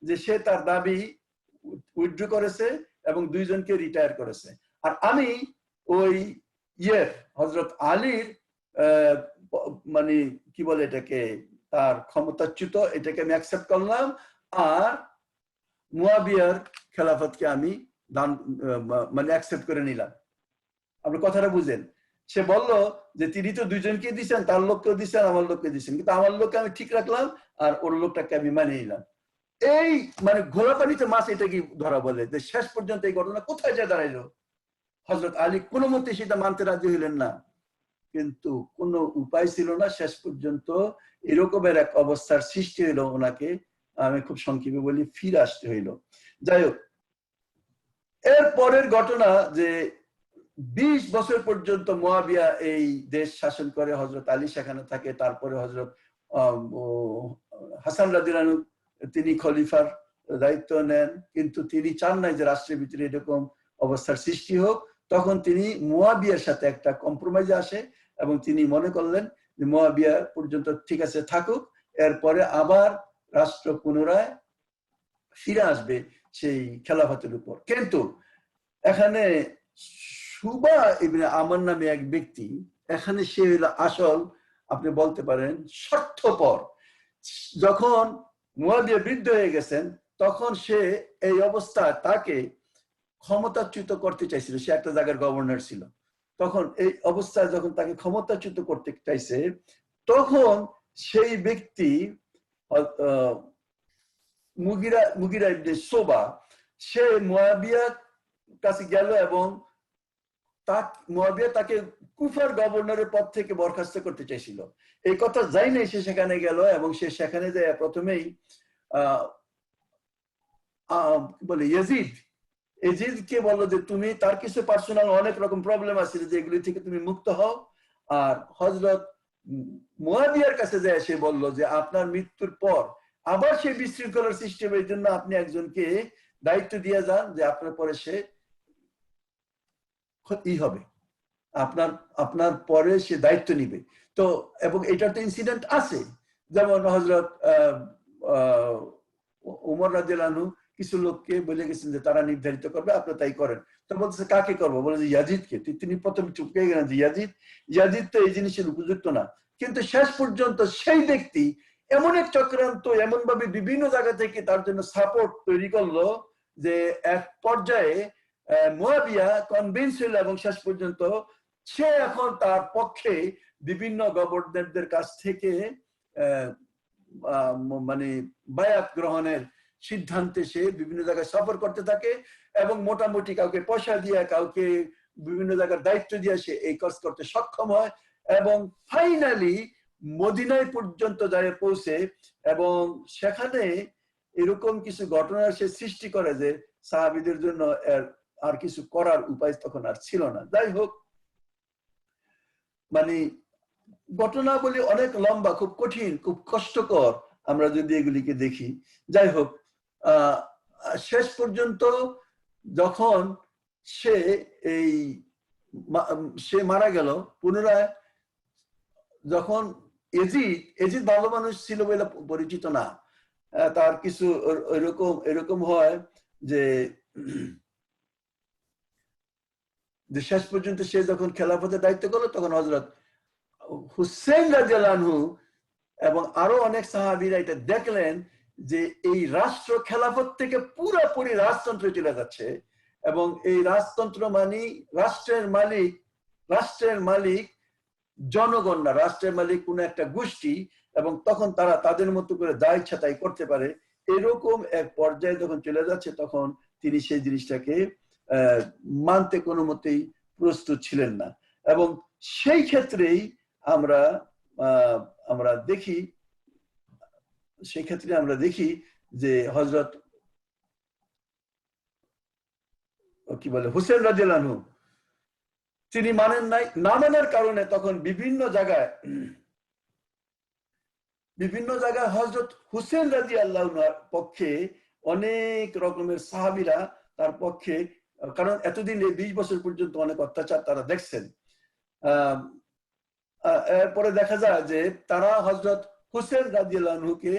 যে সে তার দাবি উইথড্র করেছে এবং দুইজনকে রিটায়ার করেছে, আর আমি ওই হযরত আলীর মানে কি বলে এটাকে, তার ক্ষমতাচ্যুত, এটাকে আমি অ্যাকসেপ্ট করলাম, আর মুয়াবিয়ার খেলাফতকে আমি মানে অ্যাকসেপ্ট করে নিলাম। আপনি কথাটা বুঝেন? সে বলল যে তিনি তো দুইজনকে দিচ্ছেন, তার লোককেও দিচ্ছেন, আমার লোককে দিচ্ছেন, কিন্তু আমার লোককে আমি ঠিক রাখলাম আর ওর লোকটাকে আমি মানিয়ে নিলাম। এই মানে ঘোলা পানিতে মাছ, এটা কি ধরা বলে যে শেষ পর্যন্ত এই ঘটনা কোথায় যায় দাঁড়াইলো? হযরত আলী কোনো মতে সেটা মানতে রাজি হইলেন না, কিন্তু কোনো উপায় ছিল না। শেষ পর্যন্ত এরকমের এক অবস্থার সৃষ্টি হইলো, ওনাকে আমি খুব সংক্ষেপে বলি, ফিরে আসতে হইলো। যাই হোক, এর পরের ঘটনা যে 20 বছর পর্যন্ত মুয়াবিয়া এই দেশ শাসন করে, হযরত আলী সেখানে থাকে। তারপরে হযরত হাসান রাদিয়াল্লাহু আনহু তিনি খলিফার দায়িত্ব নেন, কিন্তু তিনি চান নাই যে রাষ্ট্রের ভিতরে এরকম অবস্থার সৃষ্টি হোক। তখন তিনি মুয়াবিয়ার সাথে একটা কম্প্রোমাইজে আসে এবং তিনি মনে করলেন যে মুয়াবিয়া পর্যন্ত ঠিক আছে থাকুক, এরপরে আবার রাষ্ট্র পুনরায় ফিরে আসবে সেই খেলাফতের উপর। কিন্তু এখানে সুবা ইবনে আমর নামে এক ব্যক্তি, এখানে সে হইল আসল, আপনি বলতে পারেন স্বার্থপর। যখন মুয়াবিয়া বৃদ্ধ হয়ে গেছেন তখন সে এই অবস্থায় তাকে ক্ষমতাচ্যুত করতে চাইছিল। সে একটা জায়গার গভর্নর ছিল, তখন এই অবস্থায় যখন তাকে ক্ষমতাচ্যুত করতে চাইছে তখন সেই ব্যক্তি মুগিরা ইবনে সোবা, সে মুয়াবিয়ার কাছে গেল এবং মুয়াবিয়া তাকে কুফার গভর্নরের পদ থেকে বরখাস্ত করতে চাইছিল। এই কথা যাই নাই, সে সেখানে গেল এবং সে সেখানে যায় প্রথমেই বলে ইয়াজিদকে বললো যে তুমি, তার কিছু পার্সোনাল অনেক রকম প্রবলেম আছে যে এগুলি থেকে তুমি মুক্ত হও। আর হযরত মুয়াবিয়ার কাছে যায় সে বললো যে আপনার মৃত্যুর পর আবার সেই বিশৃঙ্খলার সৃষ্টি হবে, এই জন্য আপনি একজনকে দায়িত্ব দিয়ে যান যে আপনার পরে সে হবে, আপনার পরে সে দায়িত্ব নিবে। তো এবং এটা তো ইনসিডেন্ট আছে, যেমন হযরত উমর রাদিয়াল্লাহু আনহু কিছু লোককে বলে গেছেন যে তারা নির্ধারিত করবে, আপনি তাই করেন। তো বলতেছে কাকে করবো? বলে যে ইয়াজিদকে। তিনি প্রথম চুপকে গেলেন যে ইয়াজিদ তো এই জিনিসের উপযুক্ত না। কিন্তু শেষ পর্যন্ত সেই ব্যক্তি এমন এক চক্রান্ত, এমন ভাবে বিভিন্ন জায়গা থেকে তার জন্য সাপোর্ট তৈরি করলো যে এক পর্যায়ে মুয়াবিয়া কনভিন্স হইল এবং শেষ পর্যন্ত সে এখন তার পক্ষে বিভিন্ন গভর্নরদের কাছ থেকে মানে বায়াত গ্রহণের সিদ্ধান্তে সে বিভিন্ন জায়গায় সফর করতে থাকে এবং মোটামুটি কাউকে পয়সা দিয়ে, কাউকে বিভিন্ন জায়গার দায়িত্ব দিয়ে সে এই কাজ করতে সক্ষম হয় এবং ফাইনালি মদিনায় পর্যন্ত যায় পৌঁছে এবং সেখানে এরকম কিছু ঘটনা সে সৃষ্টি করে যে সাহাবীদের জন্য আর কিছু করার উপায় তখন আর ছিল না। যাই হোক, মানে ঘটনাবলী অনেক লম্বা, খুব কঠিন, খুব কষ্টকর আমরা যদি এগুলিকে দেখি। যাই হোক, শেষ পর্যন্ত যখন সে সে মারা গেল, পুনরায় যখন এজিদ ভালো মানুষ ছিল বলে পরিচিত না, তার কিছু এরকম হয় যে শেষ পর্যন্ত সে যখন খেলাফতের দায়িত্ব করলো, তখন হযরত হুসেইন রাদিয়াল্লাহু আনহু এবং আরো অনেক সাহাবীরা এটা দেখলেন যে এই রাষ্ট্র খেলাফত থেকে পুরোপুরি রাজতন্ত্রে চলে যাচ্ছে, এবং এই রাজতন্ত্র মানে রাষ্ট্রের মালিক জনগণ না, রাষ্ট্রের মালিক কোন একটা গোষ্ঠী, এবং তখন তারা তাদের মতো করে যা ইচ্ছা তাই করতে পারে। এরকম এক পর্যায়ে যখন চলে যাচ্ছে, তখন তিনি সেই জিনিসটাকে মানতে কোনো মতেই প্রস্তুত ছিলেন না। এবং সেই ক্ষেত্রেই আমরা দেখি যে হযরত কি বলে হুসেইন রাদিয়াল্লাহু আনহু তিনি মানেন নাই। না মানার কারণে তখন বিভিন্ন জায়গায় হযরত হুসেইন রাদিয়াল্লাহু আনহুর পক্ষে অনেক রকমের সাহাবীরা তার পক্ষে, কারণ এতদিন 20 বছর পর্যন্ত অনেক অত্যাচার তারা দেখছেন। এরপরে দেখা যায় যে তারা হযরত হুসেইন রাদিয়াল্লাহু আনহুকে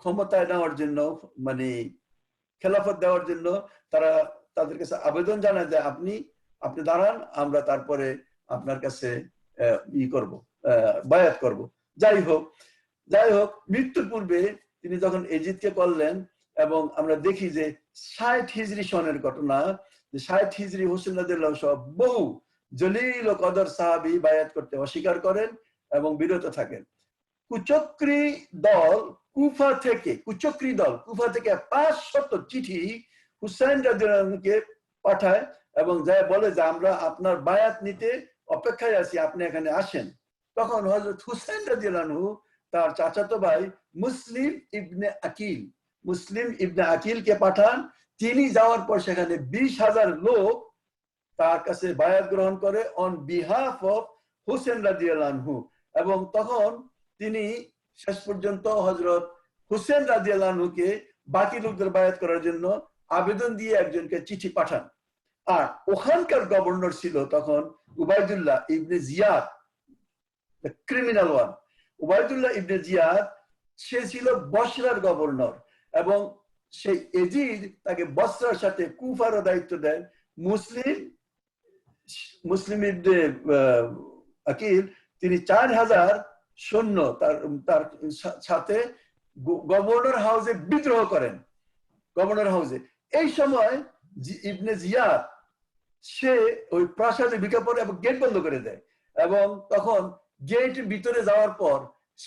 ক্ষমতায় নেওয়ার জন্য, মানে খেলাফত দেওয়ার জন্য তারা তাদের কাছে আবেদন জানায় যে আপনি দাঁড়ান, আমরা তারপরে আপনার কাছে বায়াত করব। যাই হোক মৃত্যুর পূর্বে তিনি যখন এজিদকে করলেন, এবং আমরা দেখি যে 60 হিজরি সনের ঘটনা, যে 60 হিজরি হুসেইন রাদিয়াল্লাহু সহ বহু জলিল ও কদর সাহাবী বায়াত করতে অস্বীকার করেন এবং বিরত থাকেন। কুচক্রী দল কুফা থেকে 500 চিঠি হুসেইন রাদিয়াল্লাহু আনহুকে পাঠায় এবং যা বলে যে আমরা আপনার বায়াত নিতে অপেক্ষায় আছি, আপনি এখানে আসেন। তখন হযরত হুসেইন রাদিয়াল্লাহু আনহু তার চাচাতো ভাই মুসলিম ইবনে আকিলকে পাঠান। তিনি যাওয়ার পর সেখানে 20,000 লোক তার কাছে বায়াত গ্রহণ করে অন বিহাফ অফ হুসেইন রাদিয়াল্লাহু আনহু। এবং তখন তিনি শেষ পর্যন্ত হযরত হুসেইন রাদিয়াল্লাহু আনহুকে বাকি লোকদের বায়াত করার জন্য আবেদন দিয়ে একজনকে চিঠি পাঠান। আর ওখানকার গভর্নর ছিল তখন Ubaidullah ibn Ziyad, the criminal one. Ubaidullah ibn Ziyad সে ছিল বসরার গভর্নর, এবং সেই এজিদ তাকে বসরার সাথে কুফারও দায়িত্ব দেন। মুসলিম ইবনে আকিল তিনি 4000 সৈন্য তার সাথে গভর্নর হাউসে বিদ্রোহ করেন। গভর্নর হাউসে এই সময় ইবনে জিয়াদ সে ওই প্রাসাদে ঢুকে পড়ে এবং গেট বন্ধ করে দেয়, এবং তখন গেট ভিতরে যাওয়ার পর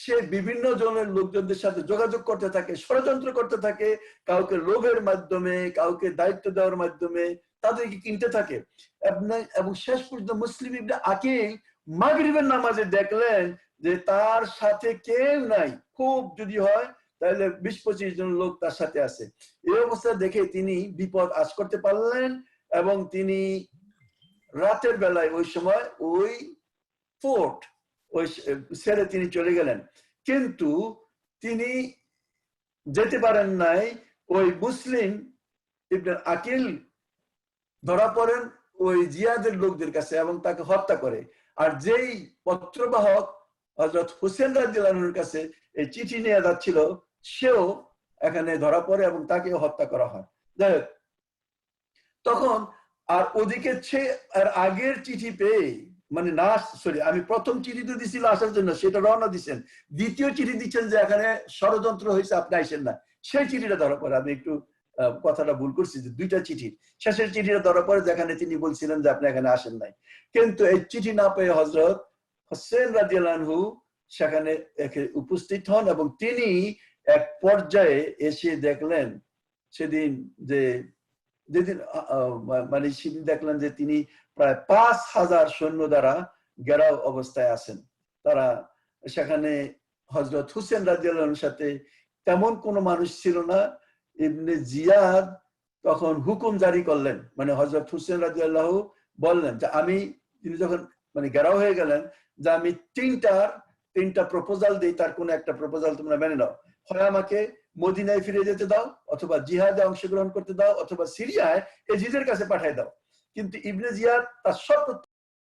সে বিভিন্ন জনের লোকজনদের সাথে যোগাযোগ করতে থাকে, ষড়যন্ত্র করতে থাকে, কাউকে লোভের মাধ্যমে, কাউকে দায়িত্ব দেওয়ার মাধ্যমে তাদেরকে কিনতে থাকে। এবং শেষ পর্যন্ত মুসলিম ইবনে আকিল মাগরিবের নামাজে দেখলেন যে তার সাথে কেউ নাই, খুব যদি হয় তাহলে 20-25 জন লোক তার সাথে আছে। এই অবস্থা দেখে তিনি বিপদ আশ করতে পারলেন, এবং তিনি রাতের বেলায় ওই সময় ওই ফোর্ট ছেড়ে তিনি চলে গেলেন। কিন্তু তিনি যেতে পারেন নাই। ওই মুসলিম ইবনে আকিল ধরা পড়েন ওই জিয়াদের লোকদের কাছে এবং তাকে হত্যা করে। আর যেই পত্রবাহক হযরত হুসেইন রাদিয়াল্লাহু আনহুর কাছে এই চিঠি নিয়ে যাচ্ছিল, সেও এখানে ধরা পড়ে এবং তাকে হত্যা করা হয়। যাই হোক, তখন আর ওদিকে আর আগের চিঠি পেয়ে, মানে না সরি, আমি প্রথম চিঠি তো দিছিল আসার জন্য, সেটা রওনা দিচ্ছেন। দ্বিতীয় চিঠি দিচ্ছেন যে এখানে ষড়যন্ত্র হয়েছে, আপনি আইসেন না। সেই চিঠিটা ধরা পড়ে, আমি একটু কথাটা ভুল করছি, যে 2টা চিঠি, শেষের চিঠিটা ধরা পড়ে যেখানে তিনি বলছিলেন যে আপনি এখানে আসেন নাই। কিন্তু এই চিঠি না পেয়ে হযরত হুসেইন রাদিয়াল্লাহু আনহু সেখানে উপস্থিত হন, এবং তিনি এক পর্যায়ে এসে দেখলেন সেদিন মানে সেদিন দেখলেন যে তিনি প্রায় 5000 সৈন্য দ্বারা ঘেরাও অবস্থায় আছেন। তারা সেখানে হযরত হুসেইন রাদিয়াল্লাহু আনহুর সাথে তেমন কোনো মানুষ ছিল না। ইবনে জিয়াদ তখন হুকুম জারি করলেন, মানে হযরত হুসেইন রাদিয়াল্লাহু বললেন যে তিনি যখন মানে ঘেরাও হয়ে গেলেন, যে আমি তিনটা প্রপোজাল দিই, তার কোন একটা প্রপোজাল তোমরা মেনে নাও। হয় আমাকে মদিনায় ফিরে যেতে দাও, অথবা জিহাদে অংশগ্রহণ করতে দাও, অথবা সিরিয়ায় এজিদের কাছে পাঠায় দাও। কিন্তু ইবনে জিয়াদ তার সব